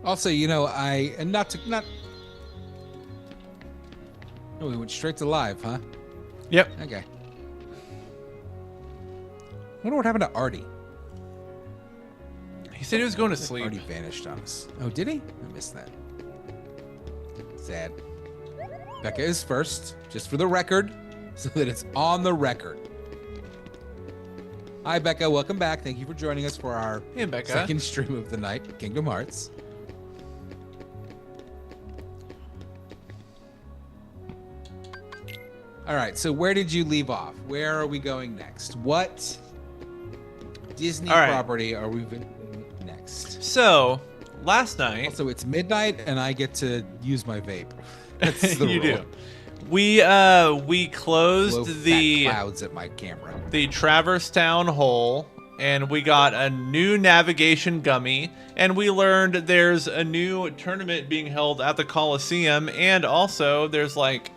Also, you know, not. Oh, we went straight to live, huh? Yep. Okay. Wonder what happened to Artie. He said he was going to sleep. Artie vanished on us. Oh, did he? I missed that. Sad. Becca is first, just for the record, so that it's on the record. Hi, Becca. Welcome back. Thank you for joining us for our Becca. second stream of the night, Kingdom Hearts. All right, so where did you leave off? Where are we going next? What Disney property are we visiting next? So, last night... Also, it's midnight, and I get to use my vape. That's the you rule. do. We closed Blow the fat clouds at my camera. the Traverse Town hole, and we got a new navigation gummy, and we learned there's a new tournament being held at the Coliseum, and also there's like,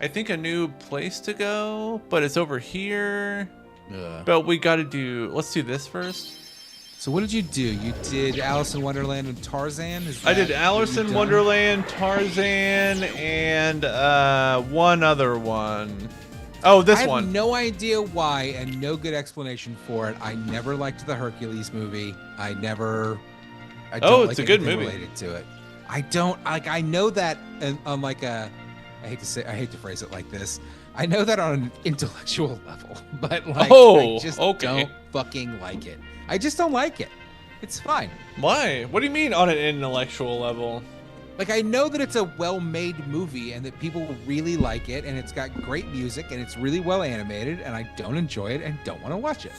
I think a new place to go, but it's over here. But we got to let's do this first. So what did you do? You did Alice in Wonderland and Tarzan? I did Alice in Wonderland, Tarzan, and one other one. Oh, this one. I have no idea why and no good explanation for it. I never liked the Hercules movie. I don't it's like a good anything movie. related to it. I don't like. I know that on like a. I hate to phrase it like this. I know that on an intellectual level, but like, I just don't fucking like it. I just don't like it. It's fine. Why? What do you mean on an intellectual level? Like, I know that it's a well-made movie and that people really like it and it's got great music and it's really well animated, and I don't enjoy it and don't want to watch it.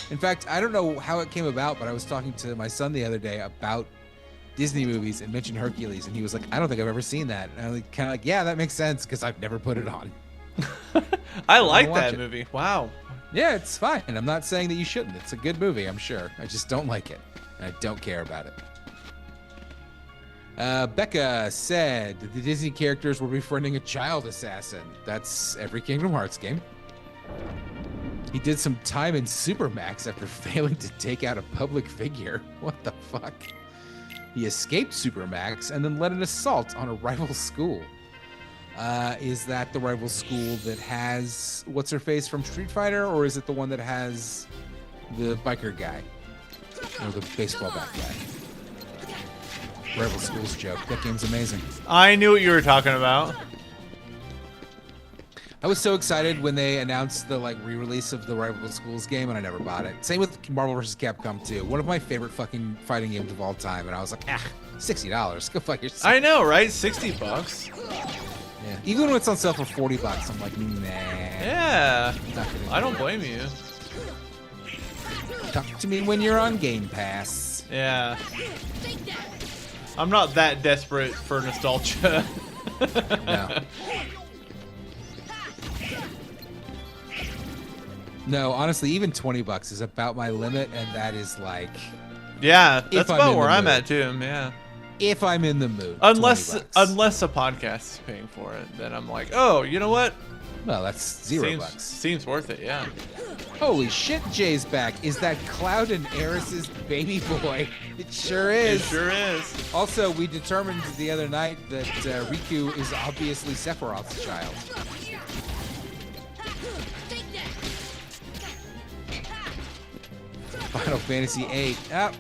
In fact, I don't know how it came about, but I was talking to my son the other day about Disney movies and mentioned Hercules, and he was like, I don't think I've ever seen that. And I was kind of like, yeah, that makes sense because I've never put it on. I like that movie. Wow. Yeah, it's fine. I'm not saying that you shouldn't. It's a good movie, I'm sure. I just don't like it. And I don't care about it. Becca said the Disney characters were befriending a child assassin. That's every Kingdom Hearts game. He did some time in Supermax after failing to take out a public figure. What the fuck? He escaped Supermax and then led an assault on a rival school. Is that the rival school that has what's-her-face from Street Fighter, or is it the one that has the biker guy? Or the baseball bat guy? Rival Schools joke. That game's amazing. I knew what you were talking about. I was so excited when they announced the re-release of the Rival Schools game, and I never bought it. Same with Marvel vs. Capcom 2. One of my favorite fucking fighting games of all time, and I was like, $60. Go fuck yourself. I know, right? $60. Yeah. Even when it's on sale for $40, I'm like, nah. Yeah. I don't blame you. Talk to me when you're on Game Pass. Yeah. I'm not that desperate for nostalgia. No. No, honestly, even $20 is about my limit, and that is like... Yeah, that's about where I'm mood. at too, yeah. If I'm in the mood. Unless $20. a podcast is paying for it, then I'm like, oh, you know what? Well, that's $0. Seems worth it, yeah. Holy shit, Jay's back. Is that Cloud and Aeris's baby boy? It sure is. It sure is. Also, we determined the other night that Riku is obviously Sephiroth's child. Final Fantasy VIII. Oh,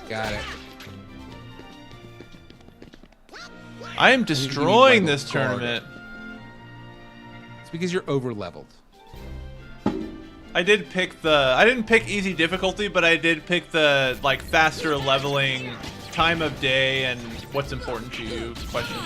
got it. I am destroying this tournament. It's because you're over-leveled. I didn't pick easy difficulty, but I did pick the faster leveling, time of day, and what's important to you questions.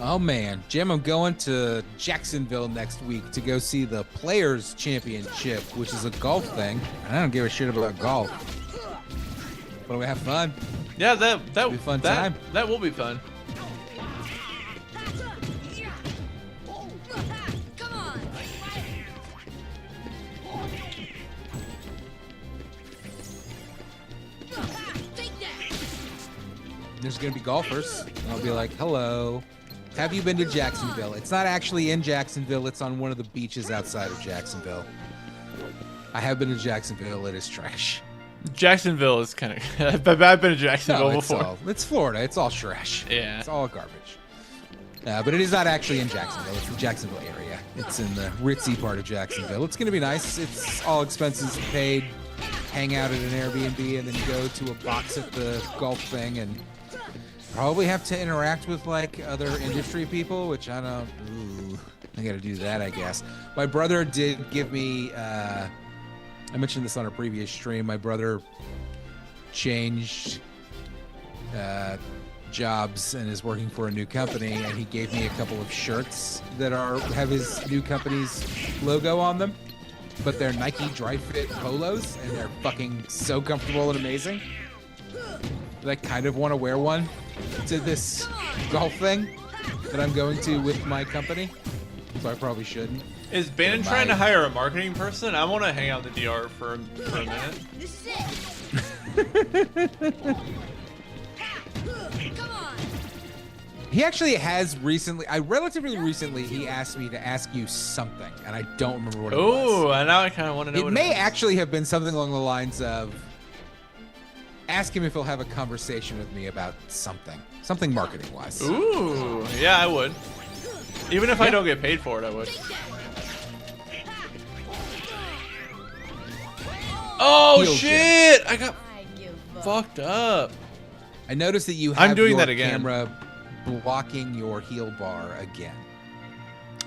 Oh man, Jim, I'm going to Jacksonville next week to go see the Players Championship, which is a golf thing. And I don't give a shit about golf. But we have fun. Yeah, that'll be a fun time. That will be fun. there's going to be golfers. And I'll be like, hello. Have you been to Jacksonville? It's not actually in Jacksonville. It's on one of the beaches outside of Jacksonville. I have been to Jacksonville. It is trash. Jacksonville is kind of... I've been to Jacksonville before. It's Florida. It's all trash. Yeah. It's all garbage. But it is not actually in Jacksonville. It's the Jacksonville area. It's in the ritzy part of Jacksonville. It's going to be nice. It's all expenses paid. Hang out at an Airbnb and then go to a box at the golf thing and probably have to interact with like other industry people, which I don't. Ooh, I got to do that, I guess. My brother did give me. I mentioned this on a previous stream. My brother changed jobs and is working for a new company, and he gave me a couple of shirts that have his new company's logo on them, but they're Nike Dry Fit polos, and they're fucking so comfortable and amazing that I kind of want to wear one to this golf thing that I'm going to with my company, so I probably shouldn't. Is Bannon trying to hire a marketing person? I want to hang out in the DR for a minute. This is it. Come on. He actually has recently, relatively recently, he asked me to ask you something, and I don't remember what it was. Oh, now I kind of want to know what It may is. actually have been something along the lines of, ask him if he'll have a conversation with me about something marketing-wise. Ooh, yeah, I would. Even if I don't get paid for it, I would. Oh, Heel shit! I got I give up. fucked up. I noticed that you I'm have doing your that again. camera blocking your heel bar again.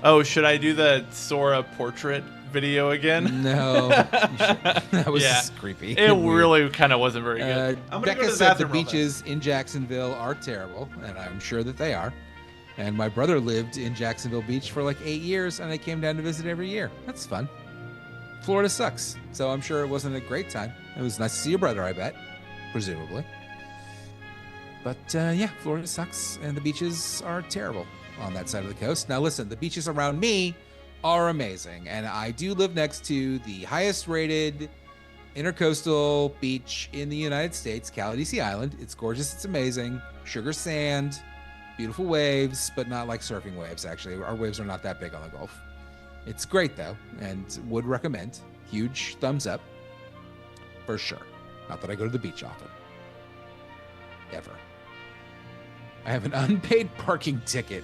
Oh, should I do the Sora portrait video again? No, you shouldn't. That was Yeah. creepy. It Weird. really kind of wasn't very good. I'm gonna Becca go to the said the bathroom real beaches in Jacksonville are terrible, and I'm sure that they are. And my brother lived in Jacksonville Beach for like 8 years, and I came down to visit every year. That's fun. Florida sucks, so I'm sure it wasn't a great time. It was nice to see your brother, I bet, presumably. But yeah, Florida sucks, and the beaches are terrible on that side of the coast. Now listen, the beaches around me are amazing, and I do live next to the highest rated intercoastal beach in the United States, Caladesi Island. It's gorgeous, it's amazing. Sugar sand, beautiful waves, but not like surfing waves, actually. Our waves are not that big on the Gulf. It's great though, and would recommend. Huge thumbs up, for sure. Not that I go to the beach often. Ever. I have an unpaid parking ticket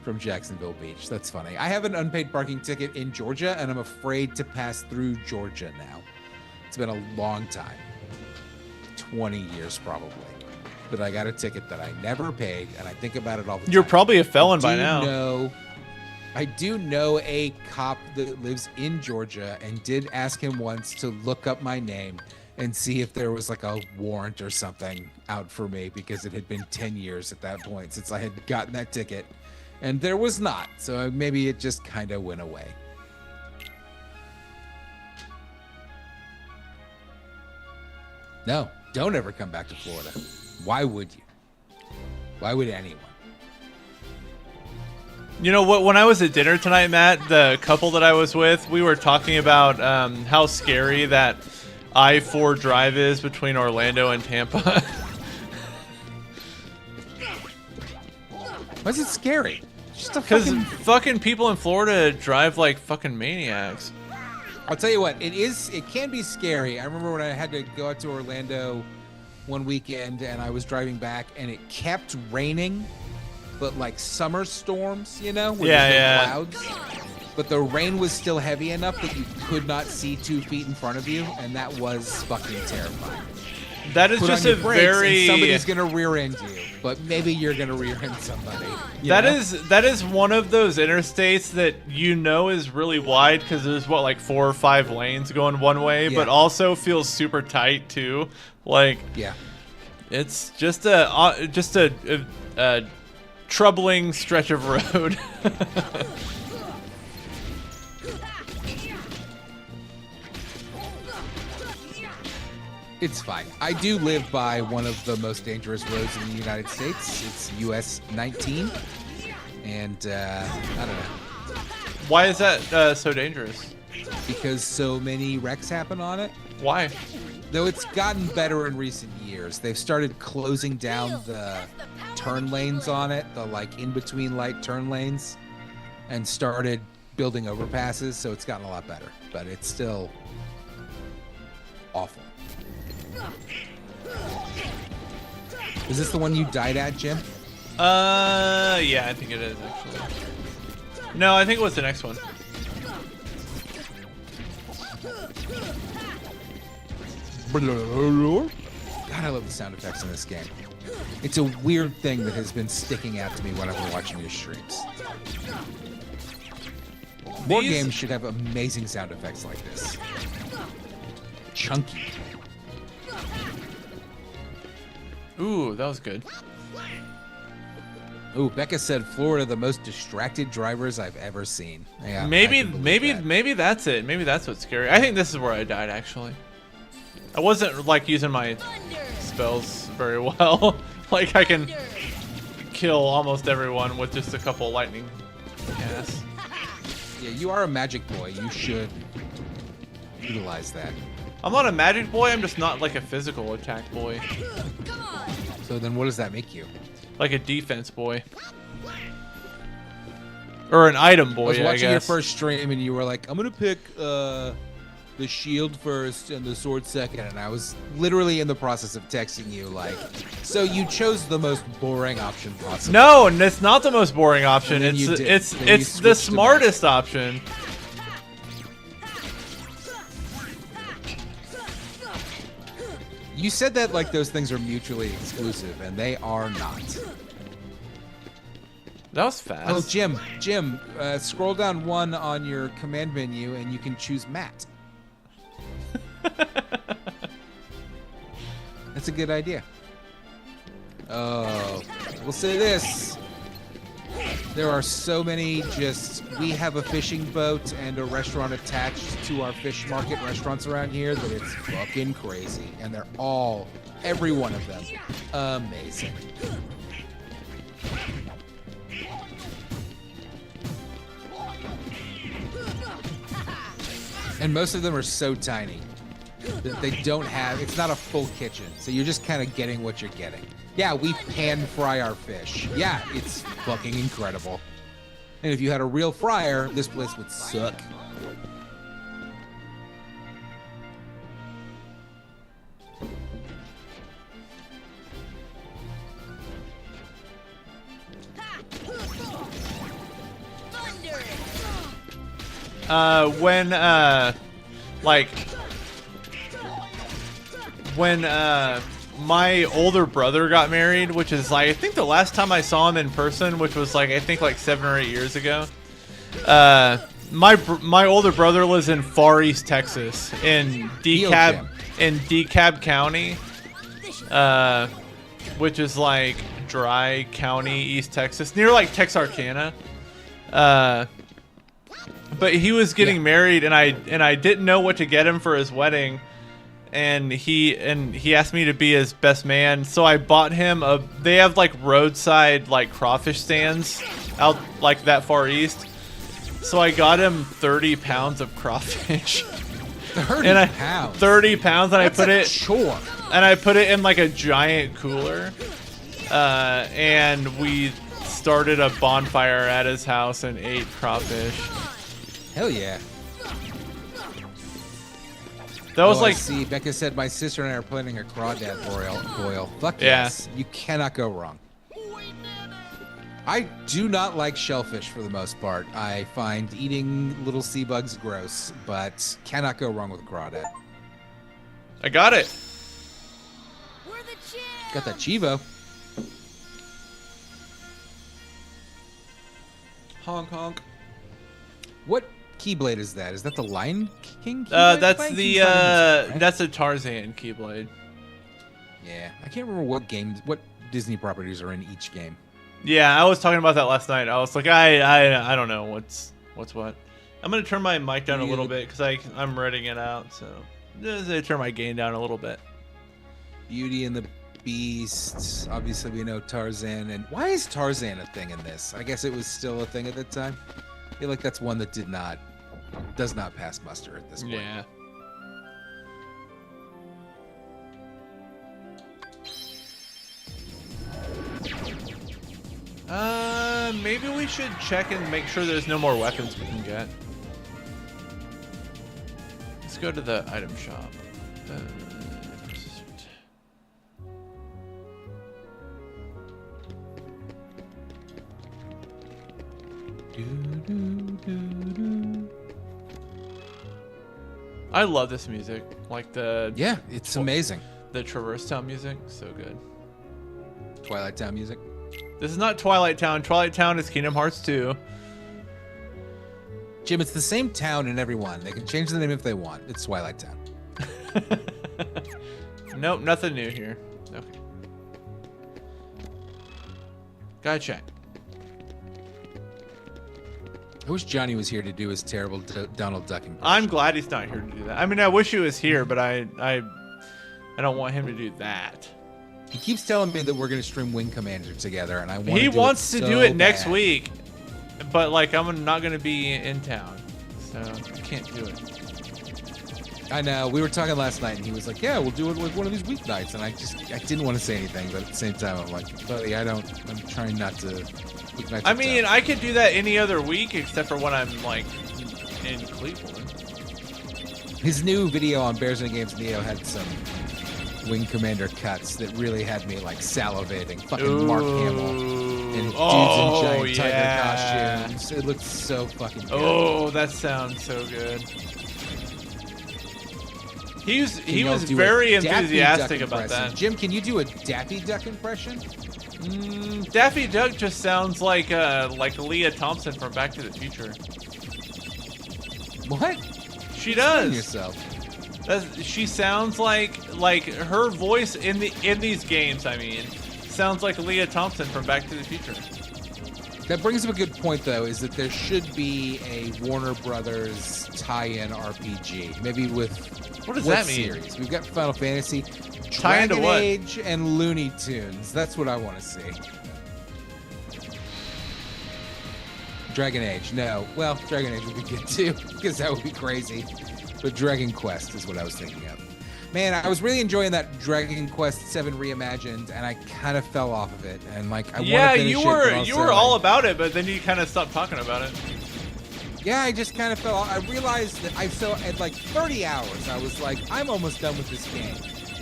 from Jacksonville Beach. That's funny. I have an unpaid parking ticket in Georgia, and I'm afraid to pass through Georgia now. It's been a long time. 20 years probably. But I got a ticket that I never paid, and I think about it all the time. You're probably a felon by now. I do know a cop that lives in Georgia and did ask him once to look up my name and see if there was like a warrant or something out for me, because it had been 10 years at that point since I had gotten that ticket. And there was not. So maybe it just kind of went away. No, don't ever come back to Florida. Why would you? Why would anyone? You know what? When I was at dinner tonight, Matt, the couple that I was with, we were talking about how scary that I-4 drive is between Orlando and Tampa. Why is it scary? Just a Because fucking... fucking people in Florida drive like fucking maniacs. I'll tell you what, it can be scary. I remember when I had to go out to Orlando one weekend and I was driving back and it kept raining, but like summer storms, you know, where there's no clouds. But the rain was still heavy enough that you could not see 2 feet in front of you, and that was fucking terrifying. That is Put just on a your brakes very. and somebody's gonna rear end you, but maybe you're gonna rear end somebody. That is one of those interstates that you know is really wide because there's what, like 4 or 5 lanes going one way, Yeah. but also feels super tight too. Like Yeah. it's just a troubling stretch of road. It's fine. I do live by one of the most dangerous roads in the United States. It's US 19. And I don't know. Why is that so dangerous? Because so many wrecks happen on it. Why? Though it's gotten better in recent years. They've started closing down the turn lanes on it, the like in between light turn lanes, and started building overpasses, so it's gotten a lot better. But it's still awful. Is this the one you died at, Jim? Yeah, I think it is actually. No, I think it was the next one. God, I love the sound effects in this game. It's a weird thing that has been sticking out to me whenever watching your streams. More These- games should have amazing sound effects like this. Chunky. Ooh, that was good. Ooh, Becca said Florida the most distracted drivers I've ever seen. Yeah, maybe I can believe that. maybe that's it. Maybe that's what's scary. I think this is where I died actually. I wasn't like using my spells very well. Like I can kill almost everyone with just a couple lightning casts. Yeah, you are a magic boy. You should utilize that. I'm not a magic boy, I'm just not like a physical attack boy. Come on. So then what does that make you? Like a defense boy. Or an item I boy, was I watching your guess. first stream and you were like, I'm going to pick the shield first and the sword second. And I was literally in the process of texting you like, so you chose the most boring option possible. No, and it's not the most boring option. And then It's you did. it's Then you it's the switched to smartest option. You said that like those things are mutually exclusive, and they are not. That was fast. Oh, Jim, scroll down one on your command menu, and you can choose Matt. That's a good idea. Oh, we'll say this. There are so many we have a fishing boat and a restaurant attached to our fish market restaurants around here that it's fucking crazy. And they're every one of them, amazing. And most of them are so tiny that they don't have, it's not a full kitchen. So you're just kind of getting what you're getting. Yeah, we pan fry our fish. Yeah, it's fucking incredible. And if you had a real fryer, this place would suck. When my older brother got married, which is like I think the last time I saw him in person, which was like I think like 7 or 8 years ago. My older brother lives in Far East Texas in DeKalb County, which is like Dry County, East Texas, near like Texarkana. But he was getting married, and I didn't know what to get him for his wedding. And he asked me to be his best man, so I bought him they have like roadside like crawfish stands out like that far east. So I got him 30 pounds of crawfish. 30 pounds. 30 pounds, and That's I put a it chore. and I put it in like a giant cooler. And we started a bonfire at his house and ate crawfish. Hell yeah. That was I like see, Becca said my sister and I are planning a crawdad boil. Fuck Yeah. yes. You cannot go wrong. I do not like shellfish for the most part. I find eating little sea bugs gross, but cannot go wrong with a crawdad. I got it. We're the champ. Got that Chivo. Honk honk. What Keyblade is that? Is that the Lion King Keyblade? That's Lion the King's not in this, right? that's a Tarzan Keyblade. Yeah, I can't remember what Disney properties are in each game. Yeah, I was talking about that last night. I was like, I don't know what's what. I'm gonna turn my mic down a little bit because I'm reading it out. So just turn my gain down a little bit. Beauty and the Beast. Obviously, we know Tarzan. And why is Tarzan a thing in this? I guess it was still a thing at the time. I feel like that's one that does not pass muster at this point. Yeah. Maybe we should check and make sure there's no more weapons we can get. Let's go to the item shop. I love this music. Like Yeah, it's amazing. the Traverse Town music, so good. Twilight Town music. This is not Twilight Town. Twilight Town is Kingdom Hearts 2. Jim, it's the same town in every one. They can change the name if they want. It's Twilight Town. Nope, nothing new here. Okay. Gotta check. I wish Johnny was here to do his terrible Donald Duck impression. I'm glad he's not here to do that. I mean, I wish he was here, but I don't want him to do that. He keeps telling me that we're going to stream Wing Commander together, and I want He wants to do it next bad. week, but like I'm not gonna be in town, so I can't do it. I know. We were talking last night, and he was like, "Yeah, we'll do it like one of these weeknights." And I didn't want to say anything, but at the same time, I'm like, "Buddy, I'm trying not to." Weeknights I are mean, tough. I could do that any other week except for when I'm like in Cleveland. His new video on Bears and Games Neo had some Wing Commander cuts that really had me like salivating. Fucking Mark Hamill and dudes in giant tiger costumes. It looked so fucking good. Oh, that sounds so good. He was Y'all do a very Daffy enthusiastic Duck about impression. that. Jim, can you do a Daffy Duck impression? Daffy Duck just sounds like Leah Thompson from Back to the Future. What? She Explain does. yourself. She sounds like her voice in these games. I mean, sounds like Leah Thompson from Back to the Future. That brings up a good point, though, is that there should be a Warner Brothers tie-in RPG, maybe with What does that mean? series? We've got Final Fantasy, Tie into Dragon what? Age, and Looney Tunes. That's what I want to see. Dragon Age, no. Well, Dragon Age would be good too, because that would be crazy. But Dragon Quest is what I was thinking of. Man, I was really enjoying that Dragon Quest 7 reimagined, and I kind of fell off of it. And like, I want Yeah, to finish you it, were but also, you were all about it, but then you kind of stopped talking about it. Yeah, I just kind of fell off. I realized that at like 30 hours, I was like, I'm almost done with this game.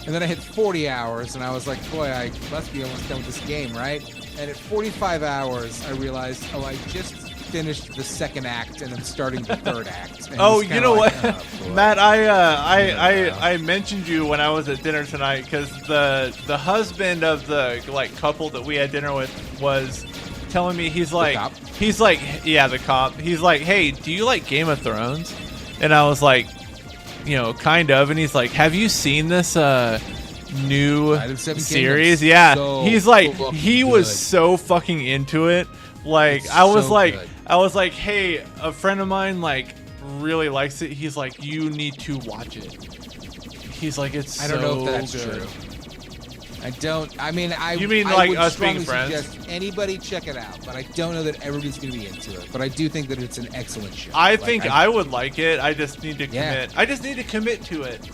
And then I hit 40 hours, and I was like, boy, I must be almost done with this game, right? And at 45 hours, I realized, oh, I just finished the second act, and I'm starting the third act. And Oh, it's you kinda know like, what, oh, boy. Matt? I mentioned you when I was at dinner tonight because the husband of the like couple that we had dinner with was telling me the cop, he's like, hey, do you like Game of Thrones? And I was like, kind of. And he's like, have you seen this new Night of Seven series? Kingdoms. Yeah. So He's like, fucking he was good. so fucking into it. Like It's I was so like, good. hey, a friend of mine like really likes it. He's like, you need to watch it. He's like, it's I don't know if that's good. true. I don't. I mean, You mean I like would us being strongly friends? suggest anybody check it out, but I don't know that everybody's going to be into it. But I do think that it's an excellent show. I Like, think I would like it. I just need to Yeah. commit. I just need to commit to it.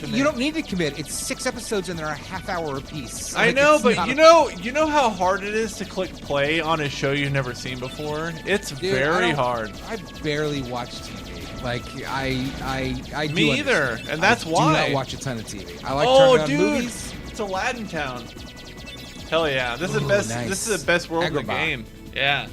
You don't need to commit. It's 6 episodes and they're a half hour apiece. I Like, know, it's but not you know how hard it is to click play on a show you've never seen before. It's Dude, very I don't- hard. I barely watch TV. Like I do Me either, understand. and that's I why. do not watch a ton of TV. I like Oh, turning on dude, movies. it's Aladdin Town. Hell yeah, this is the Ooh, best. nice. This is the best world in the Agrabah. game. Yeah.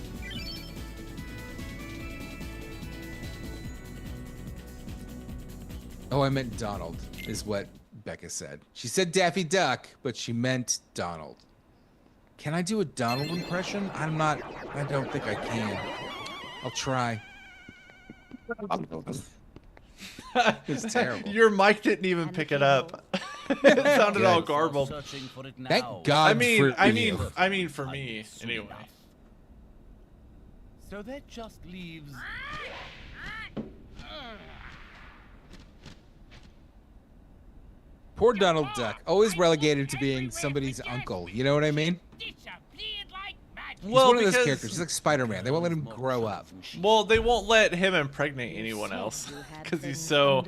Oh, I meant Donald, is what Becca said. She said Daffy Duck, but she meant Donald. Can I do a Donald impression? I don't think I can. I'll try. It's terrible. Your mic didn't even pick it up. It sounded all garbled. Thank God I mean, for I you. mean, I mean for me anyway. So that just leaves. Poor Donald Duck, always relegated to being somebody's uncle. You know what I mean? He's Well, one of those because- characters. He's like Spider-Man. They won't let him grow up. Well, they won't let him impregnate anyone else because he's so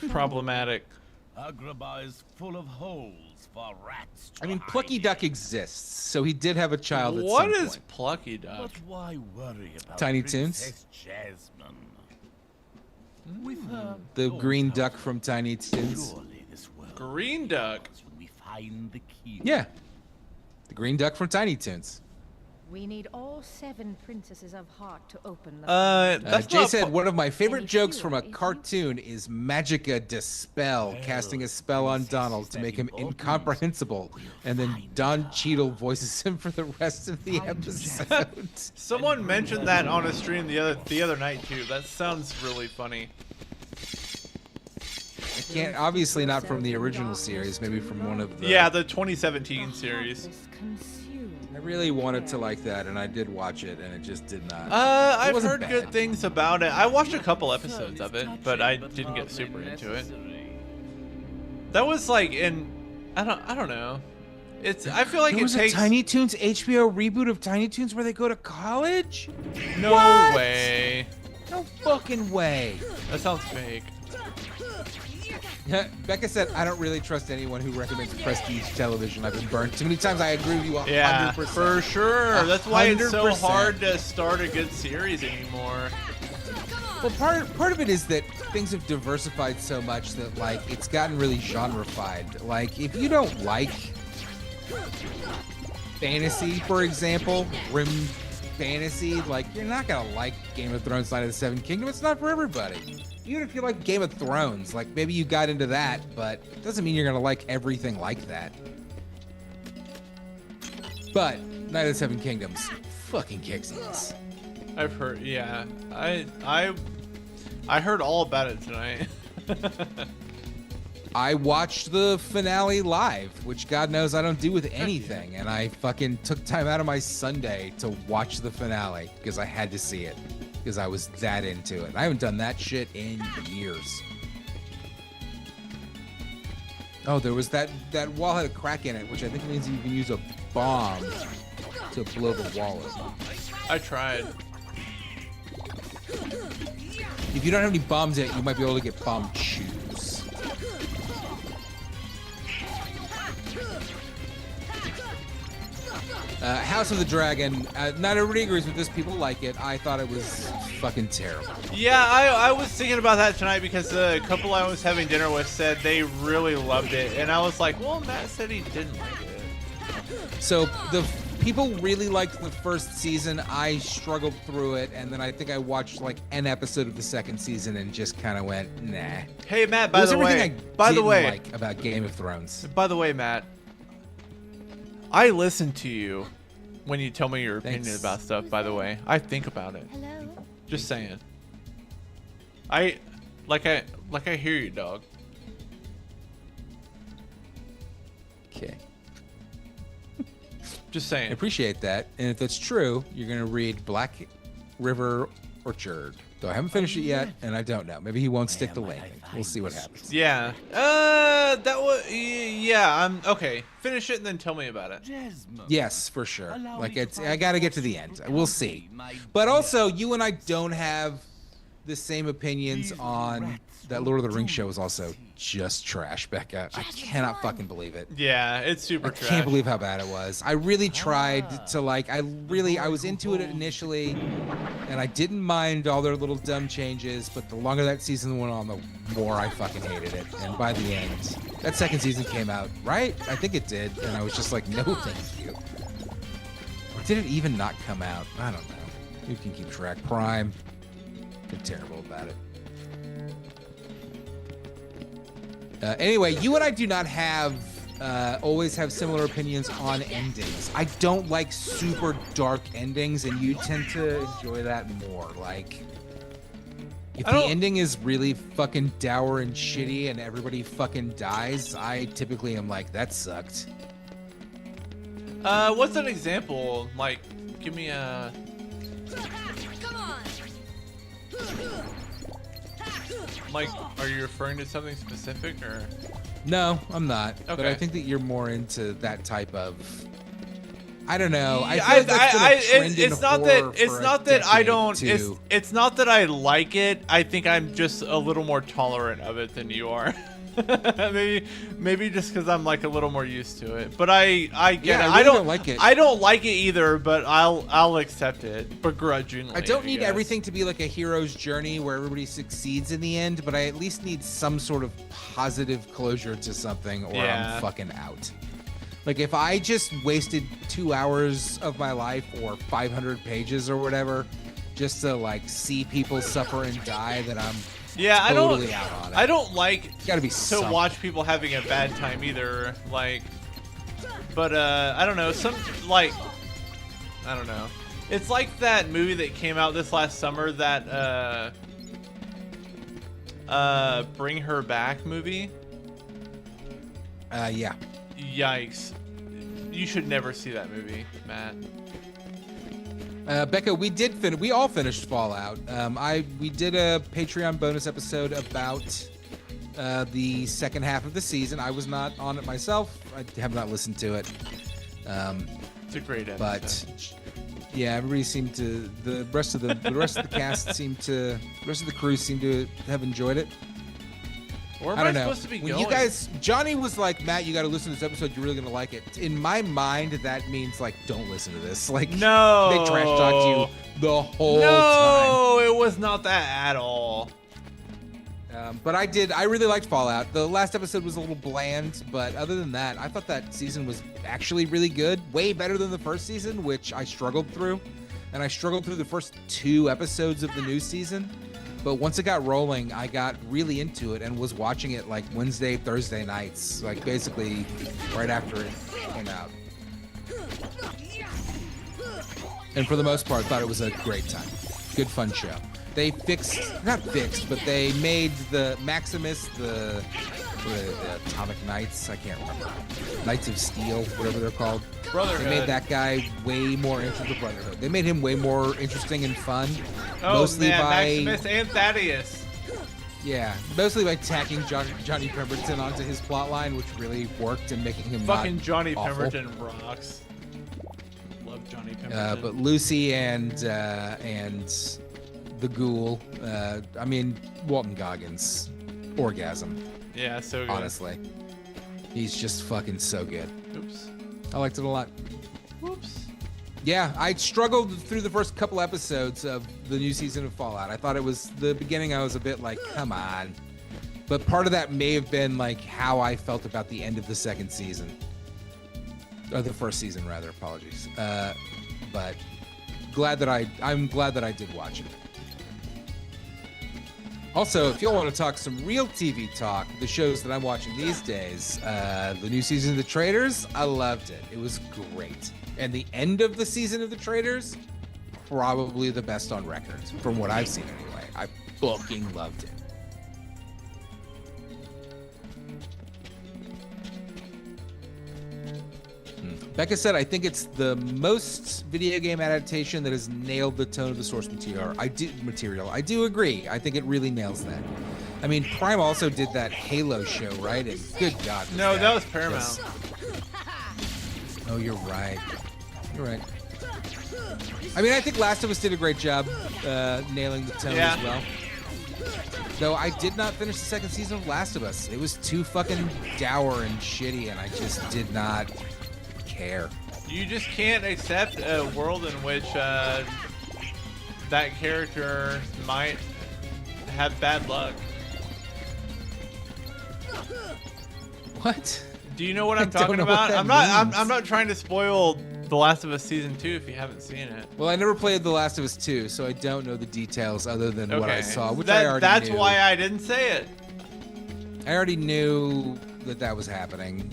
problematic. Agrabah is full of holes It's for rats to I mean, hide Plucky in. Duck exists, so he did have a child at What some is point. Plucky Duck? But why worry about Tiny Toons? Princess Jasmine? With her The old green house, duck from Tiny Toons. surely this world Green Duck. ends when we find the key. Yeah. The green duck from Tiny Toons. We need all 7 princesses of heart to open the That's Jay not said fu- one of my favorite Any jokes fewer from a isn't? cartoon is Magica Dispel casting a spell on Donald to make him incomprehensible, and then Don Cheadle voices him for the rest of the episode. Someone mentioned that on a stream the other night too. That sounds really funny. I can't, obviously not from the original series, maybe from one of the. Yeah, the 2017 series. heartless consumed. I really wanted to like that, and I did watch it, and it just did not. I've wasn't heard bad. good things about it. I watched a couple episodes of it, but I didn't get super into it. That was like I don't know. I feel like There it was takes a Tiny Toons HBO reboot of Tiny Toons where they go to college? no What? way. No fucking way. That sounds fake. Becca said, I don't really trust anyone who recommends prestige television. I've been burned too many times. I agree with you 100%. Yeah, for sure. That's why it's so 100%. hard to start a good series anymore. Well, part of it is that things have diversified so much that, like, it's gotten really genre-fied. Like, if you don't like fantasy, for example, grim fantasy, like, you're not gonna like Game of Thrones Night of the Seven Kingdoms. It's not for everybody. Even if you like Game of Thrones, like, maybe you got into that, but it doesn't mean you're gonna like everything like that. But Night of the Seven Kingdoms fucking kicks ass. I've heard. Yeah, I heard all about it tonight. I watched the finale live, which God knows I don't do with anything, and I fucking took time out of my Sunday to watch the finale because I had to see it because I was that into it. I haven't done that shit in years. Oh, there was that wall had a crack in it, which I think means you can use a bomb to blow the wall up. I tried. If you don't have any bombs in it, you might be able to get bomb shoes. House of the Dragon. Not everybody agrees with this. People like it. I thought it was fucking terrible. Yeah, I was thinking about that tonight because the couple I was having dinner with said they really loved it, and I was like, well, Matt said he didn't like it. So the people really liked the first season. I struggled through it, and then I think I watched like an episode of the second season and just kind of went, nah. Hey, Matt. It By was the everything way, I didn't like about Game of Thrones. Matt. I listen to you when you tell me your opinion Thanks. about stuff. By the way, I think about it. Hello? Just saying. I hear you, dog. Okay. Just I saying. appreciate that. And if that's true, you're going to read Black River Orchard. Though I haven't finished it yet, and I don't know. Maybe he won't stick the landing. We'll see what happens. Yeah. That was. Yeah. I'm okay. Finish it and then tell me about it. Jasmine. Yes, for sure. Allow Like me to it's, find I got to get to out the you end. can We'll be see. my But dear also, you and I don't have the same opinions These on rats that will Lord of the Rings do show is also just trash, Becca. I cannot fucking believe it. Yeah, it's super I trash. can't believe how bad it was. I really tried to like. I was into it initially, and I didn't mind all their little dumb changes. But the longer that season went on, the more I fucking hated it. And by the end, that second season came out, right? I think it did, and I was just like, no, thank you. Or did it even not come out? I don't know. You can keep track. Prime. Been terrible about it. Anyway, you and I do not have always have similar opinions on endings. I don't like super dark endings, and you tend to enjoy that more. Like, if I the don't- ending is really fucking dour and shitty and everybody fucking dies, I typically am like, that sucked. What's an example? Like, give me a. Come on! Like, are you referring to something specific or? No, I'm not. But I Okay. think that you're more into that type of I don't know. I feel like that's been a trend in it's not horror that it's for a not that I decade, don't too. it's not that I like it. I think I'm just a little more tolerant of it than you are. maybe just because I'm like a little more used to it. But I get Yeah, it. I really don't like it. I don't like it either, but I'll accept it begrudgingly. I don't need guess. everything to be like a hero's journey where everybody succeeds in the end, but I at least need some sort of positive closure to something, or Yeah. I'm fucking out. Like if I just wasted 2 hours of my life or 500 pages or whatever just to like see people suffer and die, then I'm Yeah, totally out on it. I don't like It's gotta be to something. watch people having a bad time either. Like, but I don't know. I don't know. It's like that movie that came out this last summer, that Bring Her Back movie. Yeah. Yikes! You should never see that movie, Matt. Becca, we all finished Fallout. We did a Patreon bonus episode about the second half of the season. I was not on it myself. I have not listened to it. It's a great episode. But yeah, everybody seemed to, the rest of the cast the rest of the crew seemed to have enjoyed it. Where am I don't know. supposed to be When going? you guys, Johnny was like, Matt, you got to listen to this episode. You're really gonna like it. In my mind, that means like, don't listen to this. Like, No. they trash talked you the whole time. No, it was not that at all. But I really liked Fallout. The last episode was a little bland, but other than that, I thought that season was actually really good. Way better than the first season, which I struggled through. And I struggled through the first 2 episodes of the new season. But once it got rolling, I got really into it and was watching it like Wednesday, Thursday nights, like basically right after it came out. And for the most part, thought it was a great time. Good, fun show. They not fixed, but they made the Maximus, the Atomic Knights, I can't remember. Knights of Steel, whatever they're called. Brotherhood. They made that guy way more into the Brotherhood. They made him way more interesting and fun. Oh mostly man, by, Maximus and Thaddeus. Yeah, mostly by tacking Johnny Pemberton onto his plot line, which really worked and making him Fucking not Johnny awful. Pemberton rocks. Love Johnny Pemberton. But Lucy and the Ghoul, I mean Walton Goggins, orgasm. Yeah, so good. Honestly, he's just fucking so good. Oops. I liked it a lot. Whoops. Yeah, I struggled through the first couple episodes of the new season of Fallout. I thought it was the beginning. I was a bit like, come on. But part of that may have been like how I felt about the end of the second season. Or the first season, rather. Apologies. But I'm glad that I did watch it. Also, if y'all want to talk some real TV talk, the shows that I'm watching these days, the new season of The Traitors, I loved it. It was great. And the end of the season of The Traitors, probably the best on record, from what I've seen anyway. I fucking loved it. Becca said, I think it's the most video game adaptation that has nailed the tone of the source material. I do agree. I think it really nails that. I mean, Prime also did that Halo show, right? And good God. No, that was Paramount. just- Oh, you're right. You're right. I mean, I think Last of Us did a great job nailing the tone Yeah. as well. Though I did not finish the second season of Last of Us. It was too fucking dour and shitty, and I just did not care. You just can't accept a world in which that character might have bad luck. What? Do you know what I'm I don't talking know what about? that I'm means. not trying to spoil The Last of Us season 2 if you haven't seen it. Well, I never played The Last of Us 2, so I don't know the details other than what I saw, which I already That's knew. why I didn't say it. I already knew that was happening.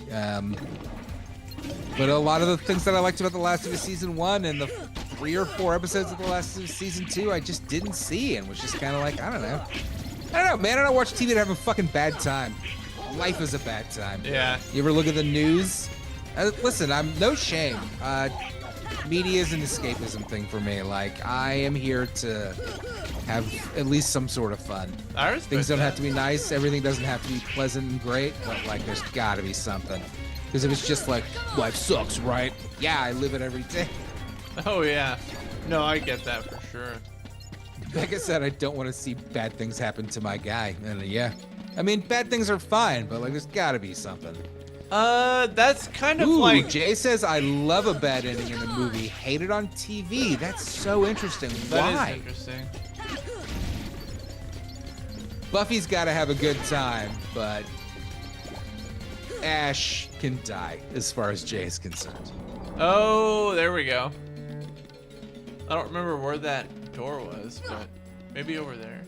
But a lot of the things that I liked about The Last of Us Season 1 and the 3 or 4 episodes of The Last of Us Season 2, I just didn't see and was just kind of like, I don't know, man. I don't watch TV to have a fucking bad time. Life is a bad time. Yeah. You ever look at the news? Listen, I'm no shame. Media is an escapism thing for me. Like, I am here to have at least some sort of fun. I respect Things don't that. have to be nice. Everything doesn't have to be pleasant and great, but like, there's got to be something. Because if it's just like, life sucks, right? Yeah, I live it every day. Oh yeah. No, I get that for sure. Like I said, I don't want to see bad things happen to my guy. And yeah, I mean, bad things are fine, but like, there's gotta be something. That's kind of Ooh, like Jay says, I love a bad ending in a movie. Hate it on TV. That's so interesting. that Why? is interesting. Buffy's gotta have a good time, but Ash can die as far as Jay is concerned. Oh, there we go. I don't remember where that door was, but maybe over there.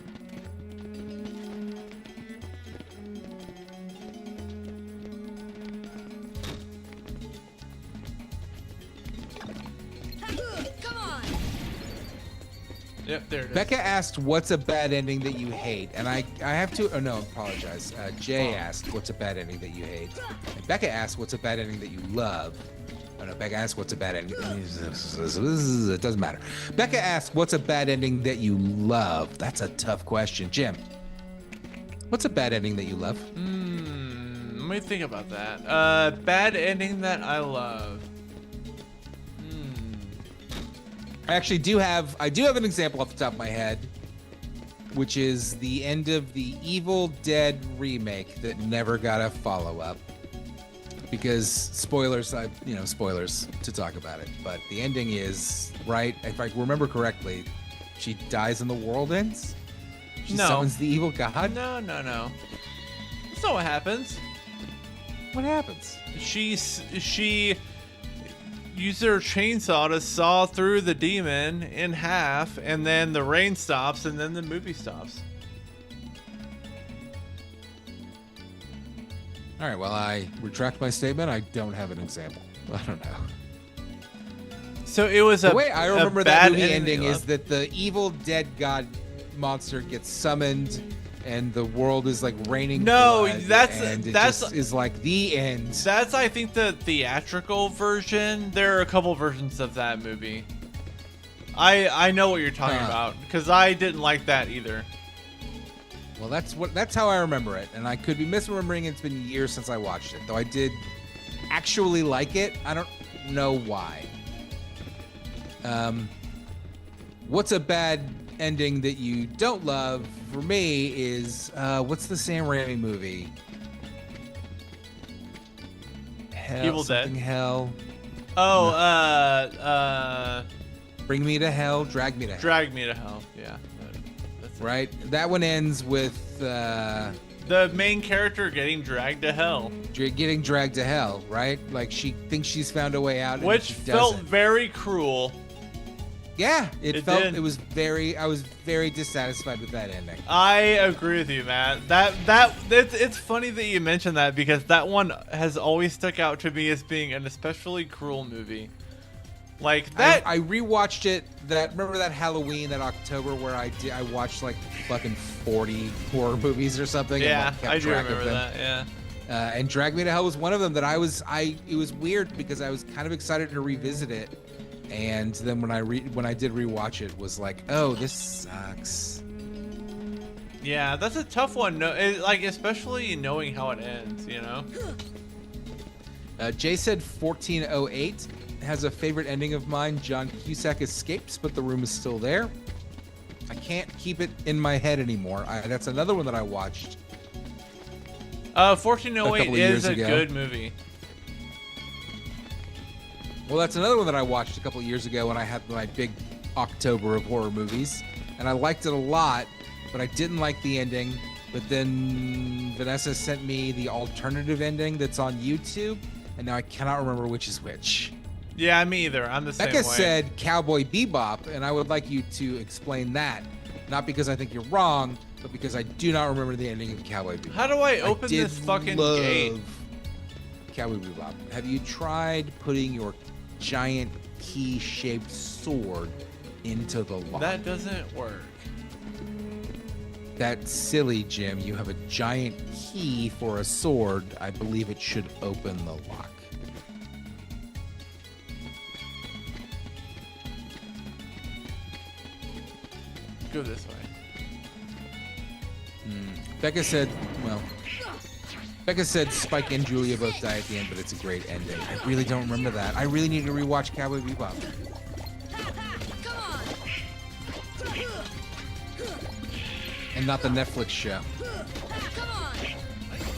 Come on. Yep, there it is. Becca asked, what's a bad ending that you hate? And I have to, oh no, apologize. Jay asked, what's a bad ending that you hate? And Becca asked, what's a bad ending that you love? Oh no, Becca asked, what's a bad ending? It doesn't matter. Becca asked, what's a bad ending that you love? That's a tough question. Jim, what's a bad ending that you love? Let me think about that. Bad ending that I love. I actually do have an example off the top of my head, which is the end of the Evil Dead remake that never got a follow-up. Because spoilers to talk about it. But the ending is, right, if I remember correctly, she dies and the world ends? She No. summons the evil god? No. That's not what happens. What happens? She used her chainsaw to saw through the demon in half, and then the rain stops, and then the movie stops. All right, well, I retract my statement. I don't have an example. I don't know. So it was a The way I remember a that bad movie ending you is love. that the evil dead god monster gets summoned and the world is like raining No, blood, that's- and it that's- just is like the end. That's, I think, the theatrical version. There are a couple versions of that movie. I know what you're talking Huh. about, because I didn't like that either. Well, that's how I remember it, and I could be misremembering. It's been years since I watched it, though I did actually like it. I don't know why. What's a bad ending that you don't love? For me, is what's the Sam Raimi movie? Evil Dead. something Hell. Oh, Bring Me to Hell, Drag Me to Hell. Drag Me to Hell. Yeah. That's it. Right? That one ends with The main character getting dragged to hell, getting dragged to hell, right? Like she thinks she's found a way out, and which she felt doesn't. very cruel. Yeah, it It felt did. it was very. I was very dissatisfied with that ending. I agree with you, Matt. It's funny that you mentioned that, because that one has always stuck out to me as being an especially cruel movie. Like that. I rewatched it. Remember that Halloween, that October, where I watched like fucking 40 horror movies or something. yeah, and, like, kept I do track of remember them. that. Yeah. And Drag Me to Hell was one of them that it was weird because I was kind of excited to revisit it, and then when I did rewatch it, was like, oh, this sucks. Yeah, that's a tough one. No, like, especially knowing how it ends, you know? Jay said 1408 has a favorite ending of mine. John Cusack escapes, but the room is still there. I can't keep it in my head anymore. That's another one that I watched. 1408 couple of is years a ago. good movie. Well, that's another one that I watched a couple of years ago when I had my big October of horror movies, and I liked it a lot, but I didn't like the ending. But then Vanessa sent me the alternative ending that's on YouTube, and now I cannot remember which is which. Yeah, me either. I'm the same Becca way. said Cowboy Bebop, and I would like you to explain that. Not because I think you're wrong, but because I do not remember the ending of Cowboy Bebop. How do I open did this fucking love gate? Cowboy Bebop. Have you tried putting your giant key-shaped sword into the lock? That doesn't work. That's silly, Jim. You have a giant key for a sword. I believe it should open the lock. Go this way. Becca said, well, Becca said Spike and Julia both die at the end, but it's a great ending. I really don't remember that. I really need to rewatch Cowboy Bebop. And not the Netflix show.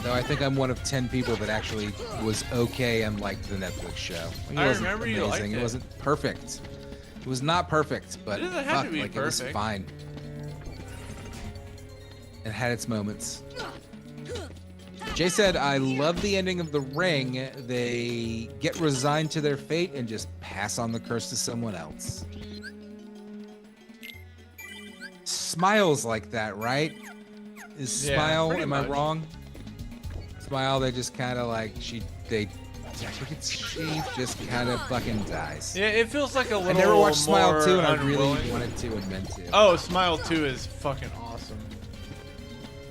Though I think I'm one of 10 people that actually was okay and liked the Netflix show. It I wasn't remember you liked amazing. it. It wasn't perfect. It was not perfect, but It doesn't have to fuck, be like it was perfect. fine. It had its moments. Jay said, I love the ending of The Ring. They get resigned to their fate and just pass on the curse to someone else. Smiles like that, right? Is Yeah, Smile, pretty am I much. wrong? Smile, they just kind of like, she just kind of fucking dies. Yeah, it feels like a little I never watched Smile more 2 and I unwilling. really wanted to and meant to. Oh, Smile 2 is fucking awesome.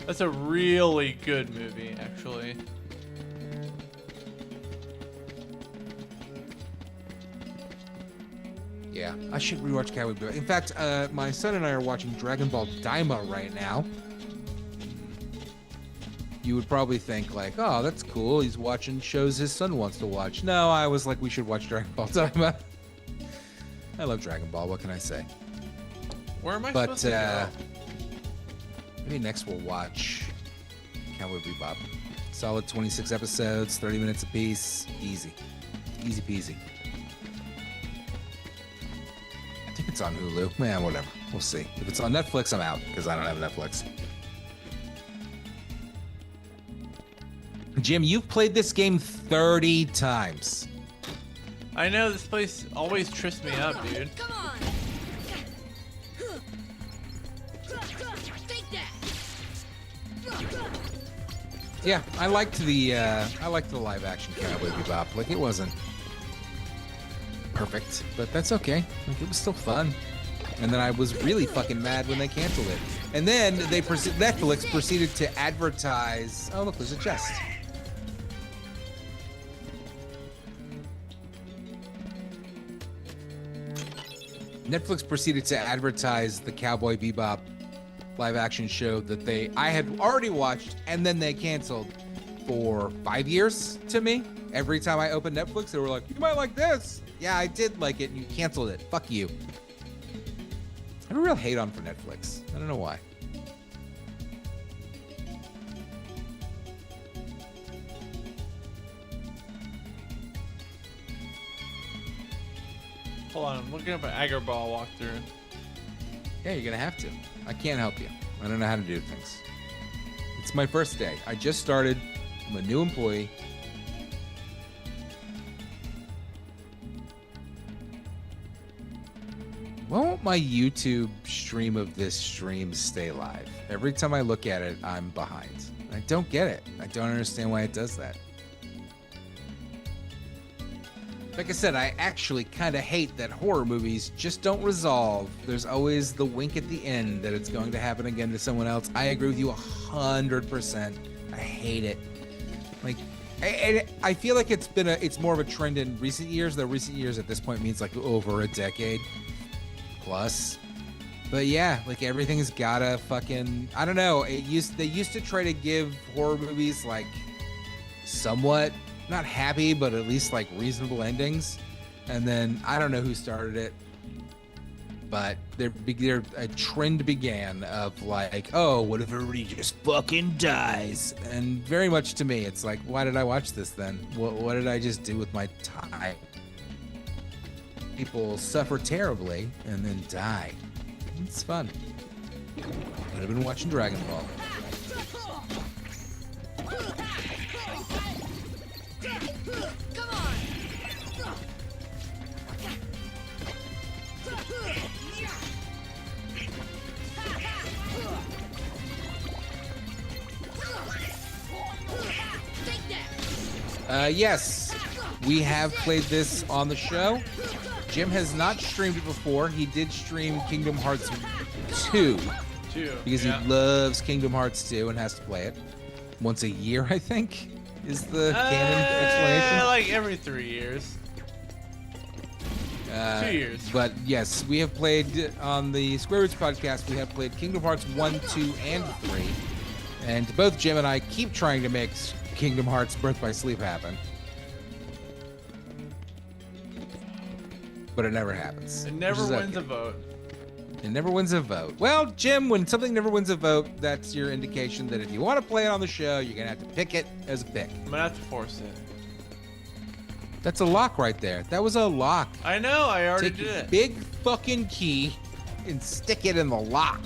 That's a really good movie, actually. Yeah, I should rewatch Cowboy Bebop. In fact, my son and I are watching Dragon Ball Daima right now. You would probably think like, oh, that's cool. He's watching shows his son wants to watch. No, I was like, we should watch Dragon Ball Daima. I love Dragon Ball. What can I say? Where am I But supposed to maybe next we'll watch Cowboy Bebop. Solid 26 episodes, 30 minutes apiece. Easy. Easy peasy. I think it's on Hulu. Man, whatever. We'll see. If it's on Netflix, I'm out because I don't have Netflix. Jim, you've played this game 30 times. go? I know this place always trips me up, dude. Come on. Take that. Yeah, I liked the live action Cowboy Bebop. Like it wasn't perfect, but that's okay. Like it was still fun. And then I was really fucking mad when they canceled it. And then Netflix proceeded to advertise. Oh look, there's a chest. Netflix proceeded to advertise the Cowboy Bebop live action show that I had already watched and then they canceled for 5 years to me. Every time I opened Netflix, they were like, you might like this. Yeah, I did like it and you canceled it. Fuck you. I have a real hate on for Netflix. I don't know why. Hold on, I'm looking up an Agar Ball walkthrough. Yeah, you're gonna have to. I can't help you. I don't know how to do things. It's my first day. I just started. I'm a new employee. Why won't my YouTube stream of this stream stay live? Every time I look at it, I'm behind. I don't get it. I don't understand why it does that. Like I said, I actually kind of hate that horror movies just don't resolve. There's always the wink at the end that it's going to happen again to someone else. I agree with you 100%. I hate it. Like, I feel like it's more of a trend in recent years. Though recent years at this point means like over a decade plus. But yeah, like everything's gotta fucking, I don't know. They used to try to give horror movies like somewhat not happy, but at least like reasonable endings. And then I don't know who started it, but a trend began of like, oh, what if everybody just fucking dies? And very much to me, it's like, why did I watch this then? What did I just do with my time? People suffer terribly and then die. It's fun. Could have been watching Dragon Ball. Come on. Take that. Yes, we have played this on the show. Jim has not streamed it before. He did stream Kingdom Hearts 2 because yeah. he loves Kingdom Hearts 2 and has to play it once a year, I think, is the canon explanation. Like every 3 years. 2 years. But yes, we have played on the Square Roots podcast. We have played Kingdom Hearts 1, 2, and 3. And both Jim and I keep trying to make Kingdom Hearts Birth by Sleep happen. But it never happens. It never which is wins a okay. vote. It never wins a vote. Well, Jim, when something never wins a vote, that's your indication that if you want to play it on the show, you're going to have to pick it as a pick. I'm gonna have to force it. That's a lock right there. That was a lock. I know, I already Take did your it. big fucking key and stick it in the lock.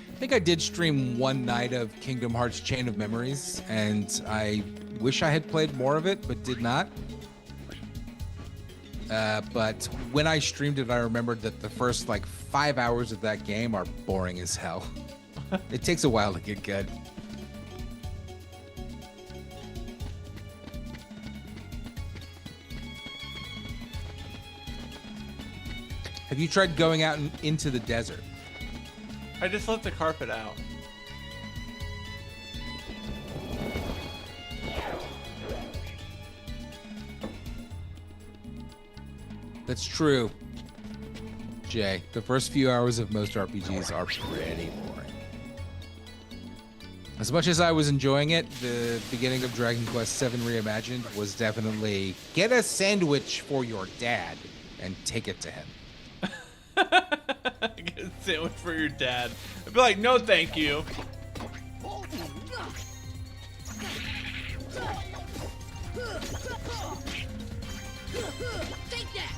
I think I did stream one night of Kingdom Hearts Chain of Memories, and I wish I had played more of it, but did not. But when I streamed it, I remembered that the first like 5 hours of that game are boring as hell. It takes a while to get good. Have you tried going out into the desert? I just left the carpet out. That's true, Jay. The first few hours of most RPGs are pretty boring. As much as I was enjoying it, the beginning of Dragon Quest VII Reimagined was definitely get a sandwich for your dad and take it to him. Get a sandwich for your dad. I'd be like, no, thank you. Take that.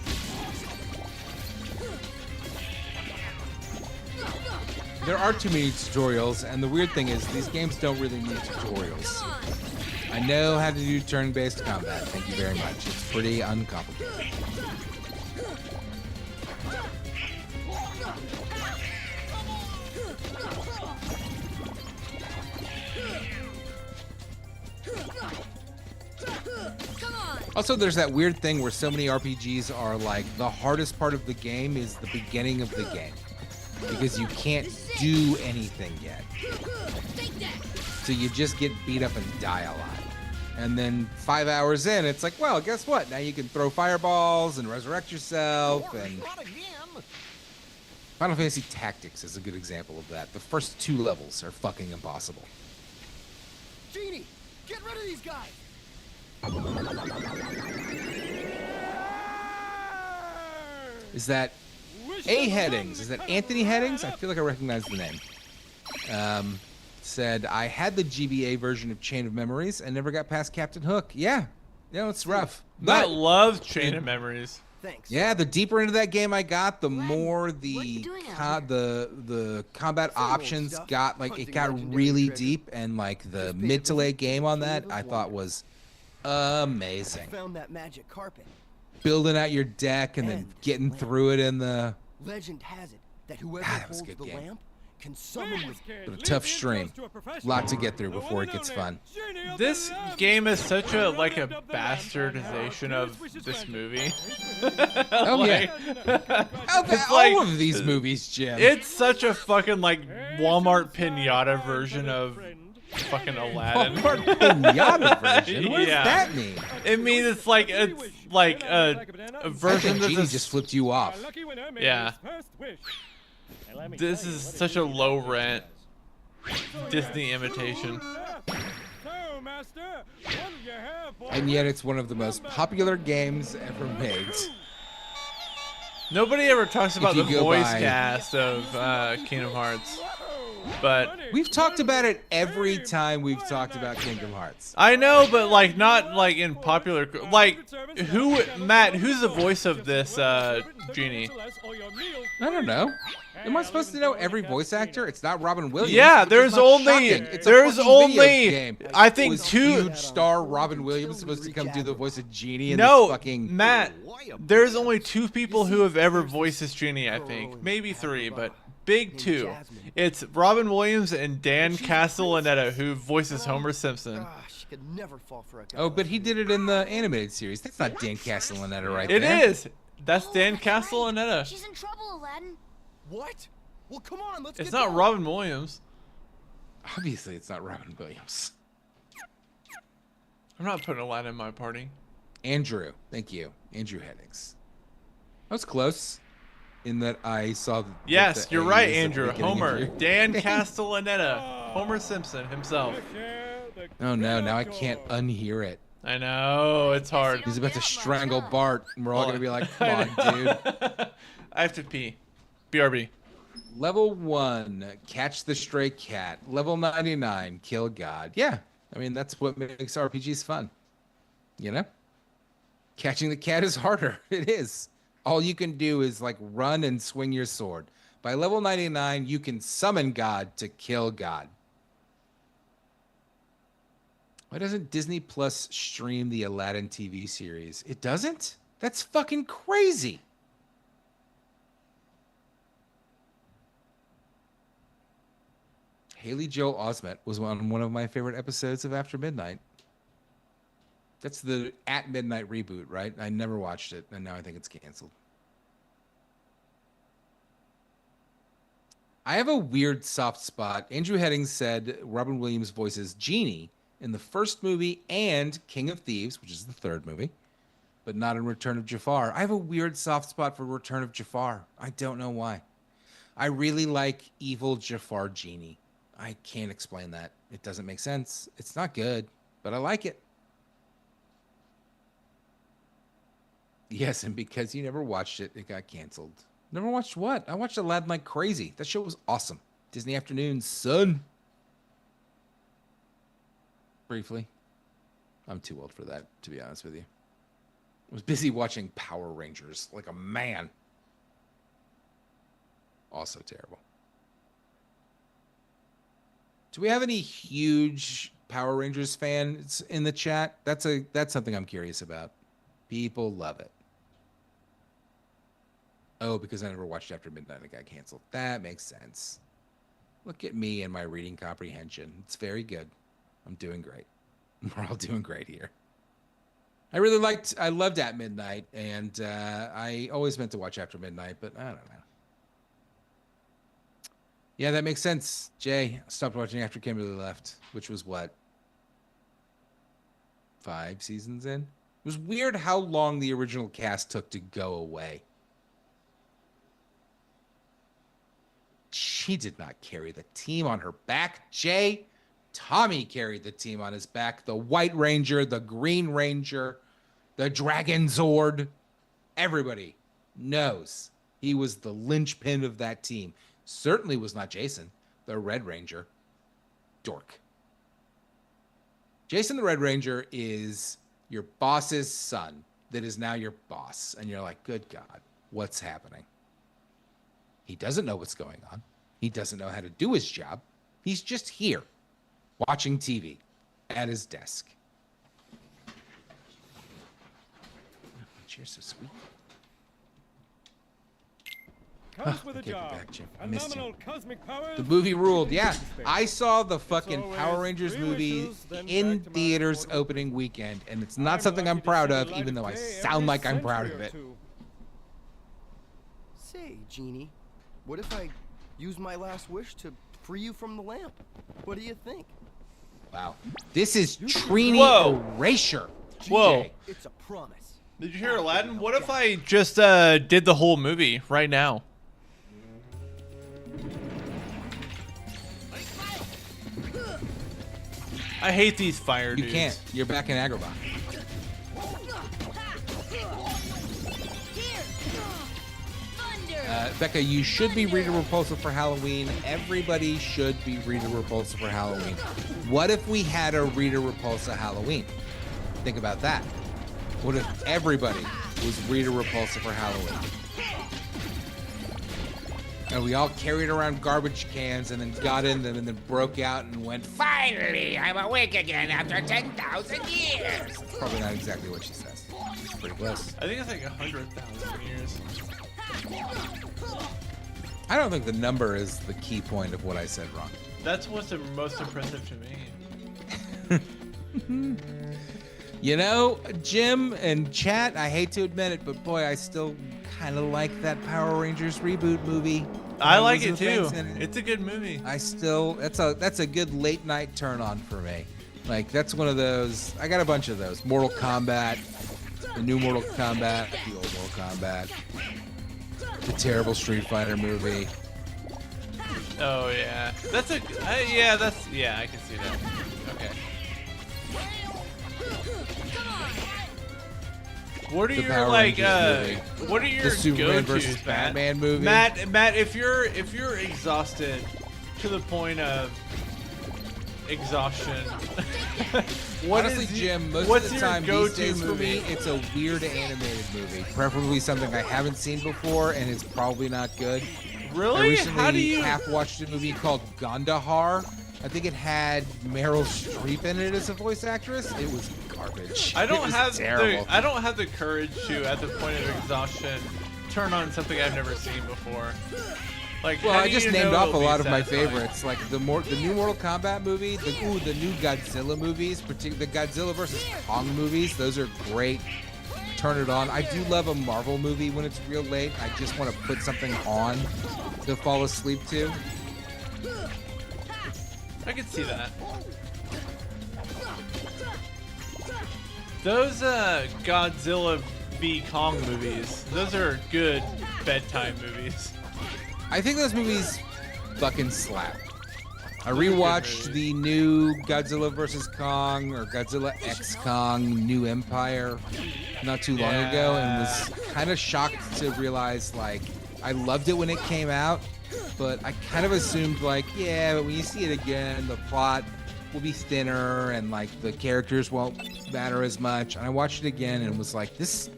There are too many tutorials, and the weird thing is these games don't really need tutorials. Come on. I know how to do turn-based combat. Thank you very much. It's pretty uncomplicated. Come on. Also, there's that weird thing where so many RPGs are like the hardest part of the game is the beginning of the game because you can't do anything yet. Take that. So you just get beat up and die a lot. And then 5 hours in, it's like, well, guess what? Now you can throw fireballs and resurrect yourself. And Final Fantasy Tactics is a good example of that. The first 2 levels are fucking impossible. Genie, get rid of these guys. Is that A. Headings? Is that Anthony Headings? I feel like I recognize the name. Said, I had the GBA version of Chain of Memories and never got past Captain Hook. Yeah, it's rough. I But love Chain of Memories. Thanks. yeah, the deeper into that game I got, the more what are you the doing out the combat Same old options stuff. got like it Hunting got legendary really treasure. deep, and like the Just mid to late been game on that a I thought was amazing. Found that magic carpet. Building out your deck and then And getting lamp. through it in the Legend has it that whoever God, that was a holds good the game. lamp can summon the but a tough stream. Lot to get through before it gets fun. This game is such a like a bastardization of this movie. Oh yeah, It's all like- of these movies, Jim. It's such a fucking like Walmart pinata version of fucking Aladdin. Walmart pinata version. What Yeah. does that mean? It means it's like a I version think of Genie this. just flipped you off. Yeah. This is such a low rent Disney imitation. And yet it's one of the most popular games ever made. Nobody ever talks about you the go voice by- cast of Kingdom Hearts, but We've talked about it every time we've talked about Kingdom Hearts. I know, but like not like in popular. Like who, Matt? Who's the voice of this Genie? I don't know. Am I supposed to know every voice actor? It's not Robin Williams. Yeah, which is there's not only shocking. It's a there's fucking video only game. I think Was two. huge star Robin Williams supposed to come do the voice of Genie in No, this fucking Matt. There's only 2 people who have ever voiced this Genie. I think maybe 3, but big 2. It's Robin Williams and Dan Castellaneta who voices Homer Simpson. Gosh, she could never fall for a guy. Oh, but he did it in the animated series. That's not Dan Castellaneta right It there. is. That's Dan Castellaneta. She's in trouble, Aladdin. What? Well, come on, let's It's get not going. Robin Williams. Obviously, it's not Robin Williams. I'm not putting Aladdin in my party. Andrew. Thank you. Andrew Headings. That was close in that I saw. Yes, the you're A right, was at the Andrew. beginning of Homer. your- Dan Castellaneta. Homer Simpson himself. Oh no, now I can't unhear it. I know, it's hard. He's about to strangle Bart, and we're all gonna be like, "Come on, dude." I have to pee. BRB. Level 1, catch the stray cat. Level 99, kill God. Yeah, I mean that's what makes RPGs fun. You know, catching the cat is harder. It is. All you can do is like run and swing your sword. By level 99, you can summon God to kill God. Why doesn't Disney Plus stream the Aladdin TV series? It doesn't? That's fucking crazy. Haley Joel Osment was on one of my favorite episodes of After Midnight. That's the At Midnight reboot, right? I never watched it, and now I think it's canceled. I have a weird soft spot. Andrew Headings said Robin Williams voices Genie in the first movie and King of Thieves, which is the third movie, but not in Return of Jafar. I have a weird soft spot for Return of Jafar. I don't know why. I really like evil Jafar Genie. I can't explain that. It doesn't make sense. It's not good, but I like it. Yes, and because you never watched it, it got canceled. Never watched what? I watched Aladdin like crazy. That show was awesome. Disney Afternoons, son. Briefly. I'm too old for that, to be honest with you. I was busy watching Power Rangers like a man. Also terrible. Do we have any huge Power Rangers fans in the chat? That's something I'm curious about. People love it. Oh, because I never watched After Midnight and it got canceled. That makes sense. Look at me and my reading comprehension. It's very good. I'm doing great. We're all doing great here. I loved At Midnight, and I always meant to watch After Midnight, but I don't know. Yeah, that makes sense. Jay, I stopped watching after Kimberly left, which was what? 5 seasons in? It was weird how long the original cast took to go away. She did not carry the team on her back. Jay, Tommy carried the team on his back. The White Ranger, the Green Ranger, the Dragon Zord. Everybody knows he was the linchpin of that team. Certainly was not Jason, the Red Ranger. Dork. Jason the Red Ranger is your boss's son that is now your boss. And you're like, good God, what's happening? He doesn't know what's going on. He doesn't know how to do his job. He's just here watching TV at his desk. Oh, cheers, so sweet. Comes with a give it job. back, Jim. I missed you. Phenomenal cosmic powers. The movie ruled. Yeah, Space. I saw the fucking always Power Rangers 3 movie wishes, then in back to my theaters order. opening weekend, and it's not I'm something I'm lucky to proud see of, the light even though I day sound every like I'm proud century of or it. two. Say, Genie, what if I use my last wish to free you from the lamp? What do you think? Wow, this is Trini Whoa. Erasure. Whoa. Jay. It's a promise. Did you hear Aladdin? What if I just did the whole movie right now? I hate these fire You dudes. can't. You're back in Agrabah. Becca, you should be Rita Repulsa for Halloween. Everybody should be Rita Repulsa for Halloween. What if we had a Rita Repulsa Halloween? Think about that. What if everybody was Rita Repulsa for Halloween? And we all carried around garbage cans and then got in them and then broke out and went, finally, I'm awake again after 10,000 years. Probably not exactly what she says. It's pretty close. I think it's like 100,000 years. I don't think the number is the key point of what I said wrong. That's what's the most impressive to me. You know, Jim and chat, I hate to admit it, but boy, I still kind of like that Power Rangers reboot movie. I like it Elizabeth too. Benson. It's a good movie. I still, that's a good late night turn on for me. Like, that's one of those, I got a bunch of those. Mortal Kombat, The new Mortal Kombat, the old Mortal Kombat, the terrible Street Fighter movie. Oh yeah, that's a yeah. I can see that. Okay. What are The your Power like? Rangers movie. What are your The Superman go-tos, versus Matt? Batman movie. Matt, if you're exhausted to the point of exhaustion, what Honestly, is Jim, most what's of the your time go-to these days movie? for me, it's a weird animated movie. Preferably something I haven't seen before, and it's probably not good. I Really? recently How do you? half watched a movie called Gandahar. I think it had Meryl Streep in it as a voice actress. It was garbage. I It don't was have terrible. I don't have the courage to, at the point of exhaustion, turn on something I've never seen before. Like, Well, how I do just you named know off a it'll be lot of my satisfying? favorites, like the new Mortal Kombat movie, the new Godzilla movies, particularly the Godzilla versus Kong movies. Those are great. Turn it on. I do love a Marvel movie when it's real late. I just want to put something on to fall asleep to. I can see that. Those Godzilla v Kong movies, those are good bedtime movies. I think those movies fucking slap. I Those are good rewatched movies. the new Godzilla vs. Kong or Godzilla X Kong New Empire not too long ago and was kind of shocked to realize, like, I loved it when it came out, but I kind of assumed, like, yeah, but when you see it again, the plot will be thinner and, like, the characters won't matter as much. And I watched it again and was like, this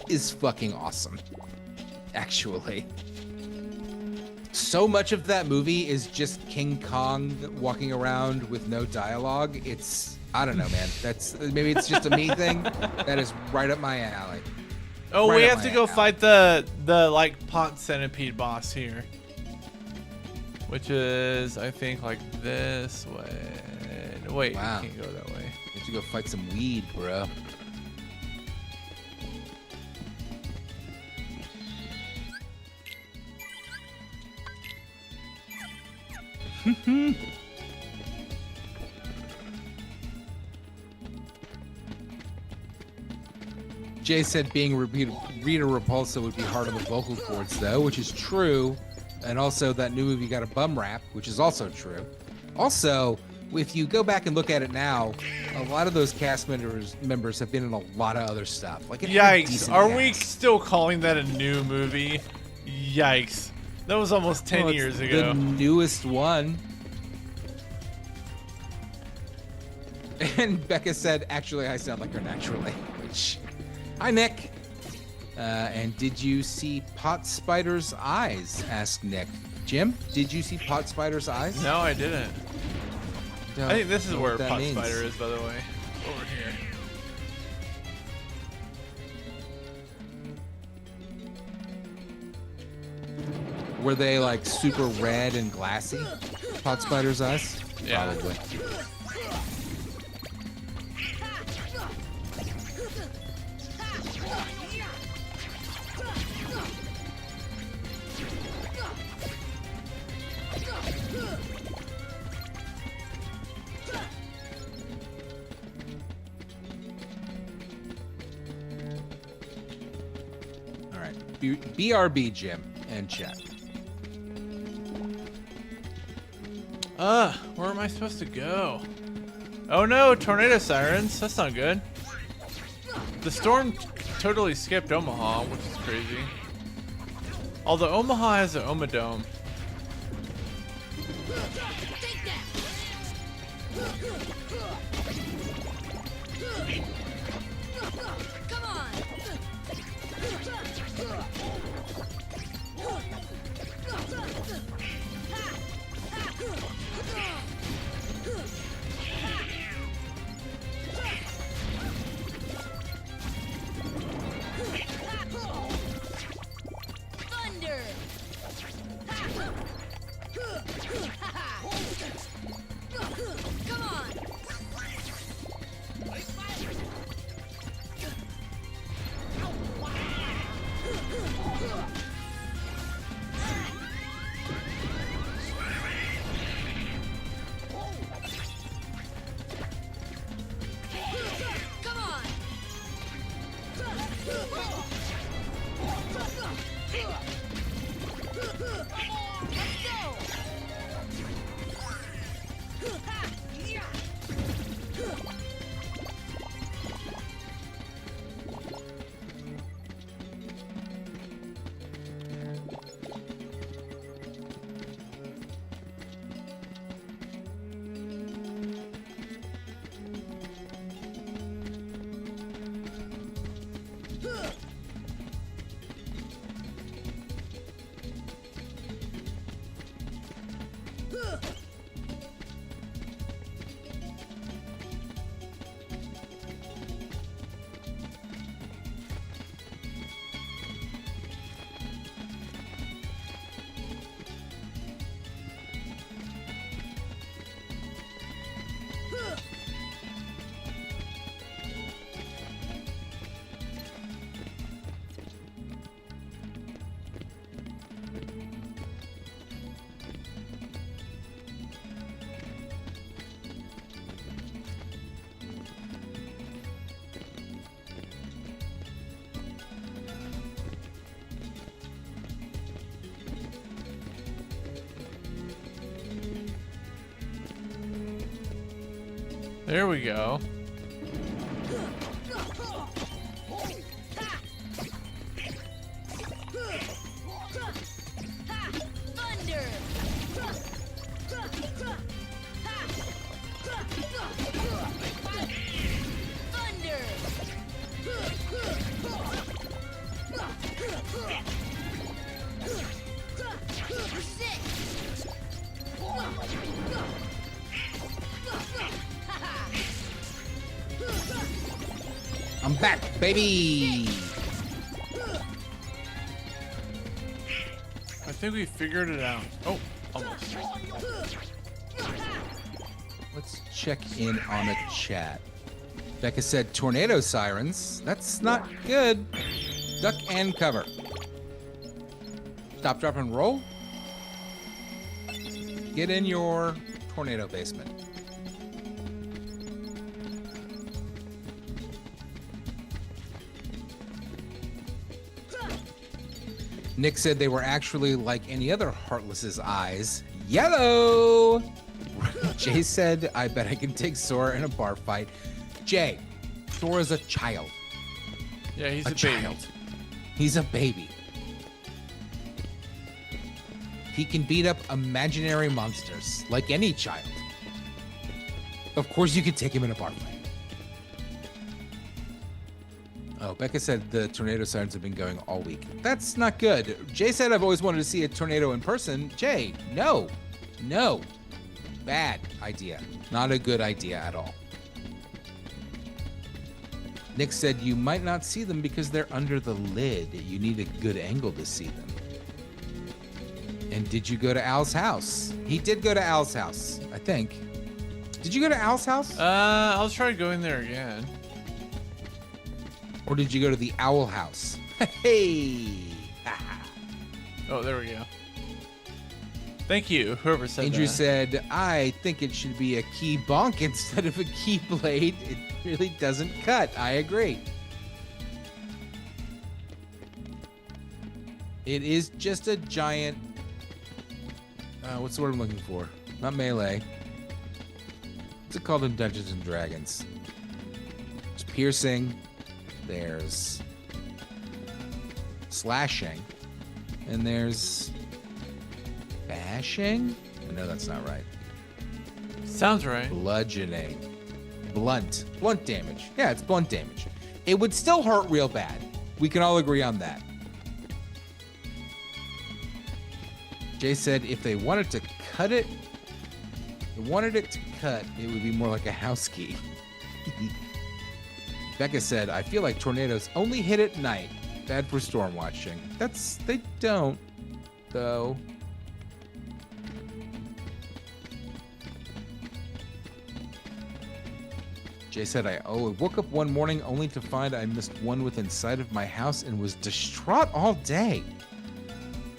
is fucking awesome, actually. So much of that movie is just King Kong walking around with no dialogue. I don't know, man. Maybe it's just a me thing. That is right up my alley. Oh, Right we up have my to go alley. fight the like pot centipede boss here, which is I think like this way. Wait, Wow. you can't go that way. You have to go fight some weed, bro. Jay said being Rita Repulsa would be hard on the vocal cords, though, which is true. And also, that new movie got a bum rap, which is also true. Also, if you go back and look at it now, a lot of those cast members have been in a lot of other stuff. Like, it had a Yikes! decent Are we cast. still calling that a new movie? Yikes! That was almost 10 Well, it's years the ago. newest one. And Becca said, actually, I sound like her naturally. Which, hi, Nick. And did you see Pot Spider's eyes? Asked Nick. Jim, did you see Pot Spider's eyes? No, I didn't. Don't I think this is know where what that Pot means. Spider is, by the way. Over here. Were they like super red and glassy? Pot Spider's eyes? Yeah. Probably. All right. BRB, Jim, and chat. Where am I supposed to go? Oh no, tornado sirens. That's not good. The storm totally skipped Omaha, which is crazy. Although Omaha has an Omadome. Come on! Thunder! Come on! There we go. I'm back, baby. I think we figured it out. Oh, almost. Let's check in on the chat. Becca said tornado sirens. That's not good. Duck and cover. Stop, drop, and roll. Get in your tornado basement. Nick said they were actually like any other Heartless's eyes. Yellow! Jay said, I bet I can take Sora in a bar fight. Jay, Sora's a child. Yeah, he's a baby. Child. He's a baby. He can beat up imaginary monsters like any child. Of course, you could take him in a bar fight. Oh, Becca said the tornado sirens have been going all week. That's not good. Jay said I've always wanted to see a tornado in person. Jay, no. No. Bad idea. Not a good idea at all. Nick said you might not see them because they're under the lid. You need a good angle to see them. And did you go to Al's house? He did go to Al's house, I think. Did you go to Al's house? I'll try going there again. Or did you go to the owl house? Hey! Oh, there we go. Thank you, whoever said Andrew that. said, I think it should be a key bonk instead of a key blade. It really doesn't cut. I agree. It is just a giant... what's the word I'm looking for? Not melee. What's it called in Dungeons and Dragons? It's piercing. There's slashing. And there's bashing? No, that's not right. Sounds right. Bludgeoning. Blunt. Blunt damage. Yeah, it's blunt damage. It would still hurt real bad. We can all agree on that. Jay said if they wanted to cut it, it would be more like a house key. Becca said, I feel like tornadoes only hit at night. Bad for storm watching. They don't, though. Jay said, I woke up one morning only to find I missed one within sight of my house and was distraught all day.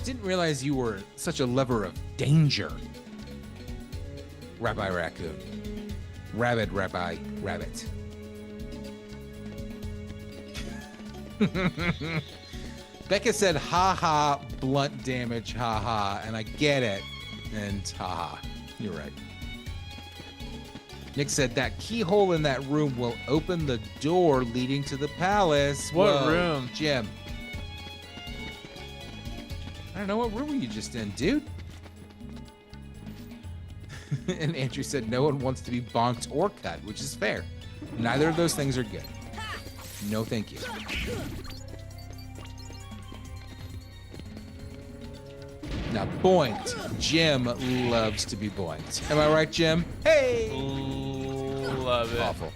Didn't realize you were such a lover of danger. Rabbi Raccoon. Rabid Rabbi Rabbit. Becca said, ha ha, blunt damage, ha ha, and I get it. And ha ha, you're right. Nick said that keyhole in that room will open the door leading to the palace. What Whoa, room? Jim. I don't know, what room were you just in, dude? And Andrew said no one wants to be bonked or cut, which is fair. Neither of those things are good. No, thank you. Now, boinked. Jim loves to be boinked. Am I right, Jim? Hey! Love it. Awful.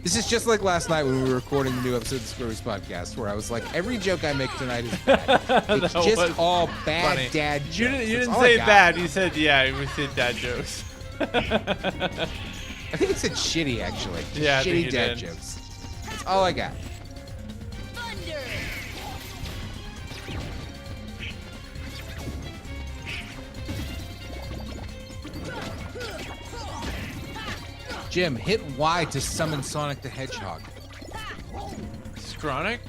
This is just like last night when we were recording the new episode of the Screwies podcast, where I was like, every joke I make tonight is bad. It's That just was all bad funny. dad jokes. You That's didn't all say I got. bad. You said, yeah, we said dad jokes. I think it said shitty, actually. Just Yeah, I think shitty you dad did. jokes. That's all I got. Jim, hit Y to summon Sonic the Hedgehog. Scronic?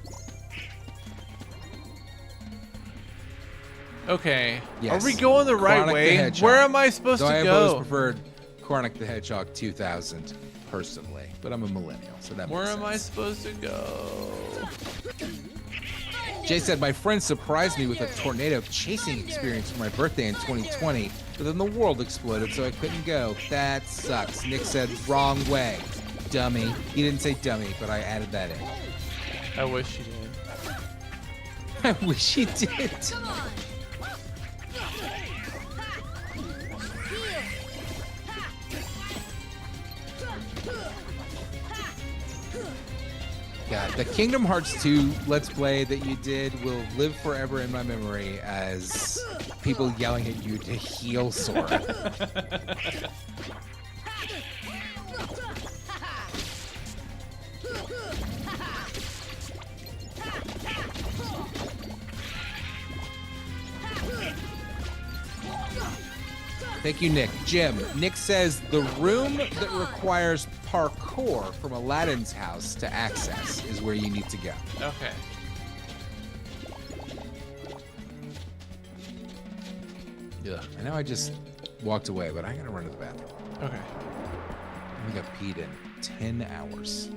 Okay. Yes. Are we going the right Chronic the way? Hedgehog. Where am I supposed Though to I have always go? preferred Chronic the Hedgehog 2000. personally, but I'm a millennial, so that Where makes am I sense. supposed to go? Jay said, my friend surprised me with a tornado chasing experience for my birthday in 2020, but then the world exploded, so I couldn't go. That sucks. Nick said, wrong way. Dummy. He didn't say dummy, but I added that in. I wish you did. I wish he did. God, the Kingdom Hearts 2 Let's Play that you did will live forever in my memory as people yelling at you to heal Sora. Thank you, Nick. Jim, Nick says the room that requires parkour from Aladdin's house to access is where you need to go. Okay. Yeah. I know I just walked away, but I gotta run to the bathroom. Okay. I think I've peed in 10 hours.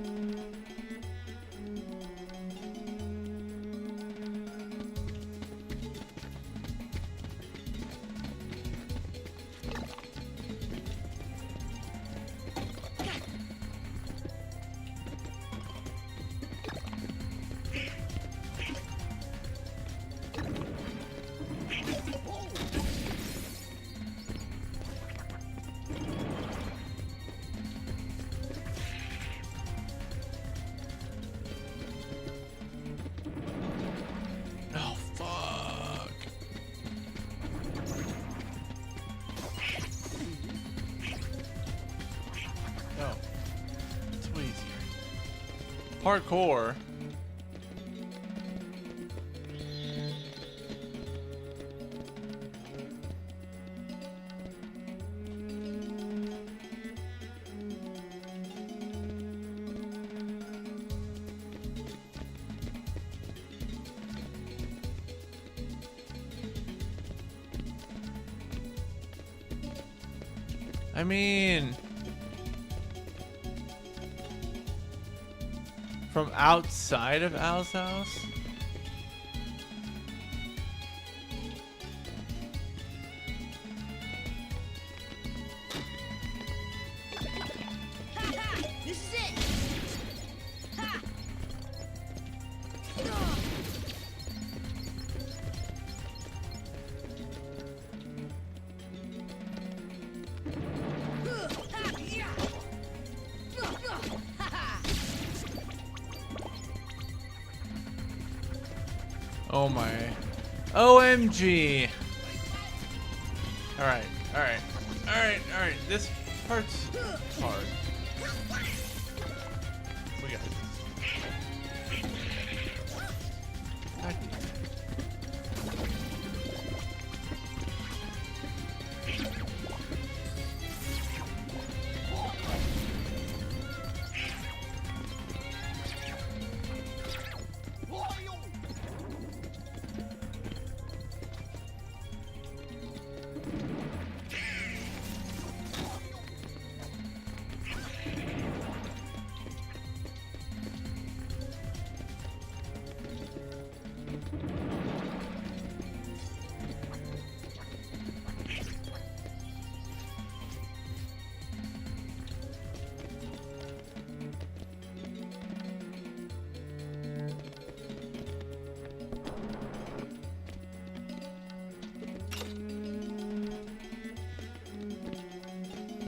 Oh, fuck. No. It's way easier. Parkour. I mean, from outside of Al's house? This is it. Oh my. OMG. Alright, alright. Alright, alright. This part's hard. We got this. God damn it.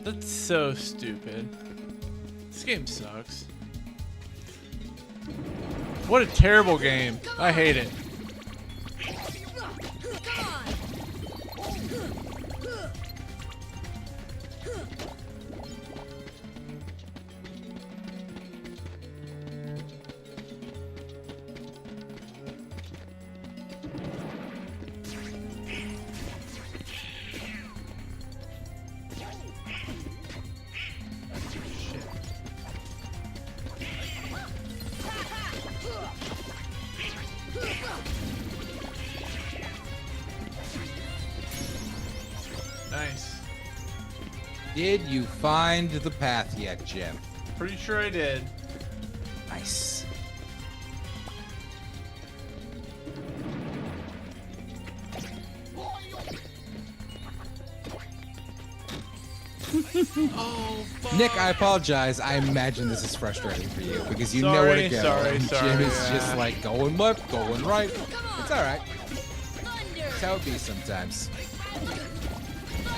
That's so stupid. This game sucks. What a terrible game. I hate it. Nice. Did you find the path yet, Jim? Pretty sure I did. Nice. Oh, Nick, I apologize. I imagine this is frustrating for you because you know where to go. Sorry, and sorry, Jim is yeah. just like going left, going right. It's all right. Thunder! That's how it be sometimes.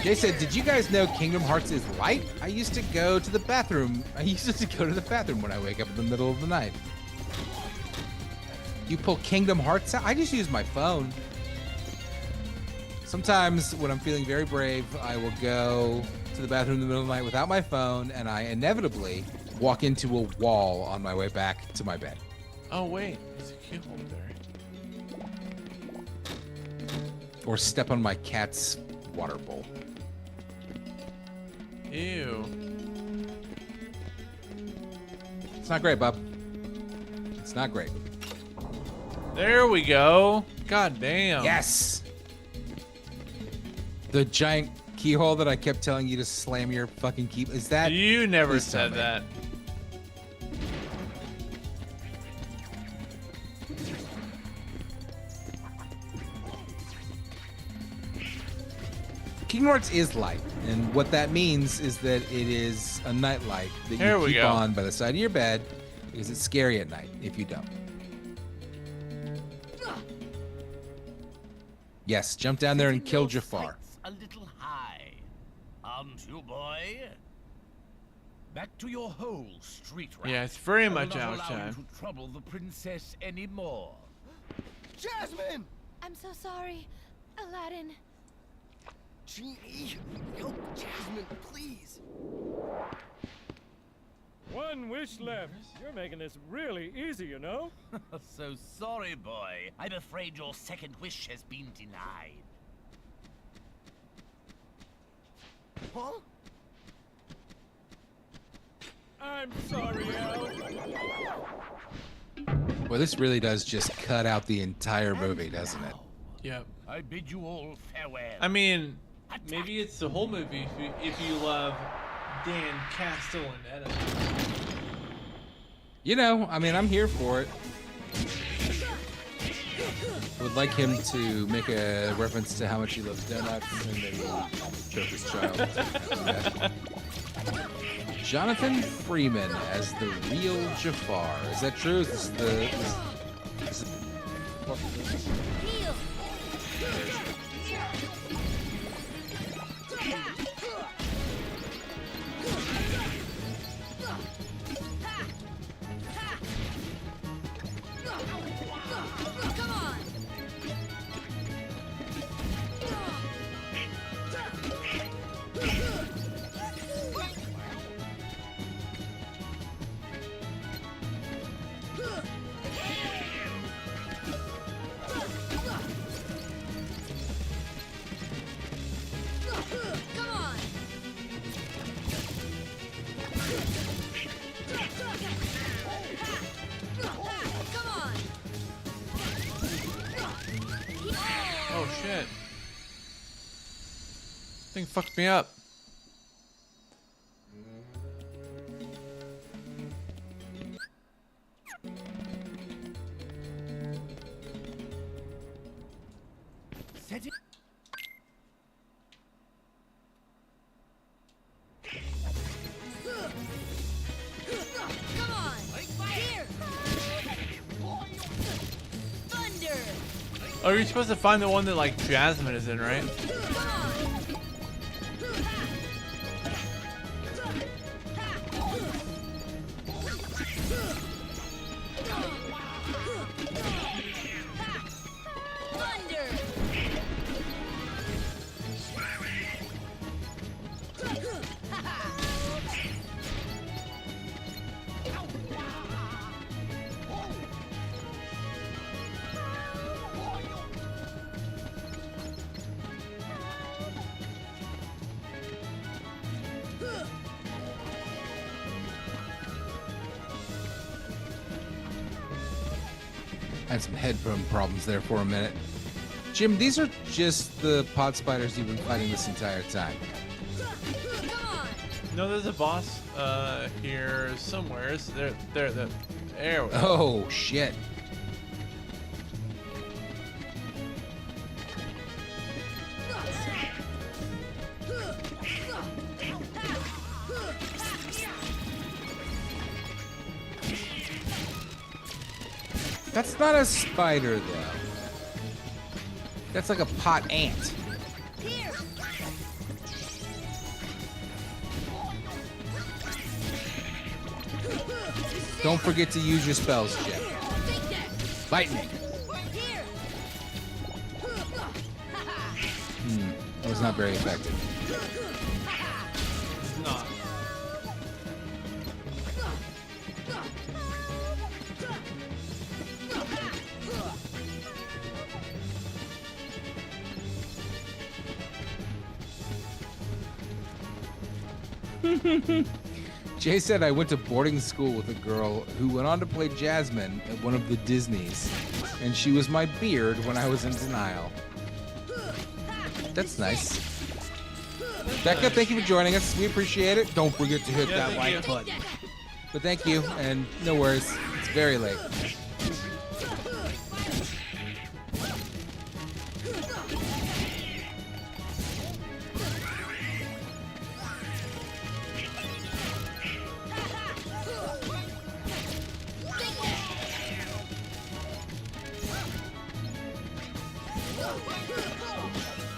Jay said, "Did you guys know Kingdom Hearts is light? I used to go to the bathroom. When I wake up in the middle of the night." You pull Kingdom Hearts out? I just use my phone. Sometimes when I'm feeling very brave, I will go to the bathroom in the middle of the night without my phone, and I inevitably walk into a wall on my way back to my bed. Oh wait, there's a keyhole there. Or step on my cat's water bowl. Ew. It's not great, bub. It's not great. There we go. God damn. Yes! The giant keyhole that I kept telling you to slam your fucking key. Is that? You never Please tell said me. that. Kingdom Hearts is light, and what that means is that it is a night light that Here you we keep go. on by the side of your bed because it's scary at night if you don't. Yes, jump down there and Setting kill your Jafar. sights a little high, aren't you, boy? Back to your hole, street rat. Yeah, it's very I will much not out of allow you time. to trouble the princess anymore. Jasmine! I'm so sorry, Aladdin. Genie, help Jasmine, please. One wish left. You're making this really easy, you know? So sorry, boy. I'm afraid your second wish has been denied. Huh? I'm sorry, Al. Well, this really does just cut out the entire movie, doesn't it? Yep. I bid you all farewell. I mean, maybe it's the whole movie if you love Dan Castellaneta. You know, I mean, I'm here for it. Would like him to make a reference to how much he loves donuts and maybe choke his child. Yeah. Jonathan Freeman as the real Jafar. Is that true? Is this the? Is it, Heal! Come on! Come on! Come on! Oh shit. This thing fucked me up. Set it. Come on! Here! Thunder! Oh, you're supposed to find the one that like Jasmine is in, right? Come on! Thunder! had some headphone problems there for a minute. Jim, these are just the pod spiders you've been fighting this entire time. Come on! No, there's a boss here somewhere. There we go. Oh shit. That's not a spider though. That's like a pot ant. Don't forget to use your spells, Jim. Lightning. That was not very effective. It's not. Jay said I went to boarding school with a girl who went on to play Jasmine at one of the Disneys, and she was my beard when I was in denial. That's nice. Becca, thank you for joining us. We appreciate it. Don't forget to hit that thank you. like button. But thank you, and no worries. It's very late.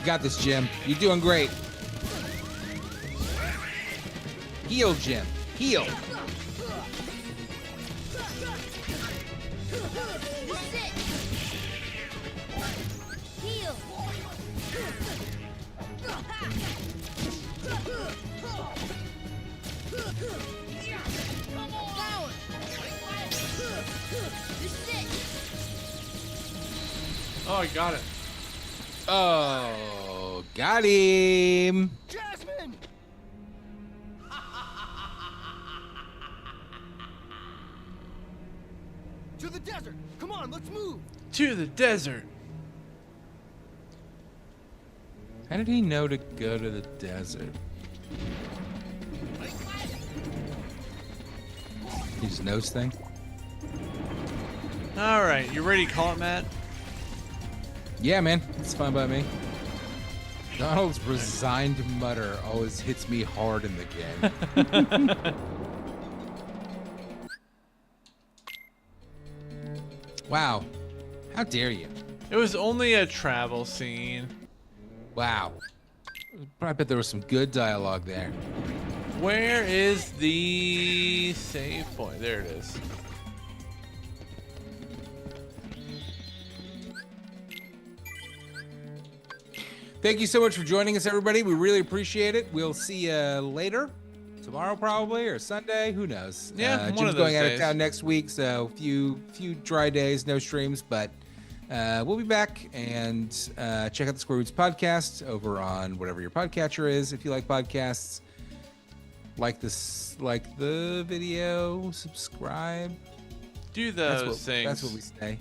Got this, Jim. You're doing great. Heal, Jim. Heal. Oh, I got it. Oh, got him. Jasmine! To the desert! Come on, let's move! To the desert. How did he know to go to the desert? He just knows thing. All right, you ready to call it, Matt? Yeah, man. It's fine by me. Donald's resigned mutter always hits me hard in the game. Wow. How dare you? It was only a travel scene. Wow. I bet there was some good dialogue there. Where is the save point? There it is. Thank you so much for joining us, everybody. We really appreciate it. We'll see you later. Tomorrow, probably, or Sunday. Who knows? Yeah, one Jim's of those going out of days. town next week, so few dry days, no streams, but we'll be back. And check out the Square Roots podcast over on whatever your podcatcher is. If you like podcasts, like the video, subscribe. Do those things. That's what we say.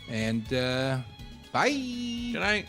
And bye. Good night.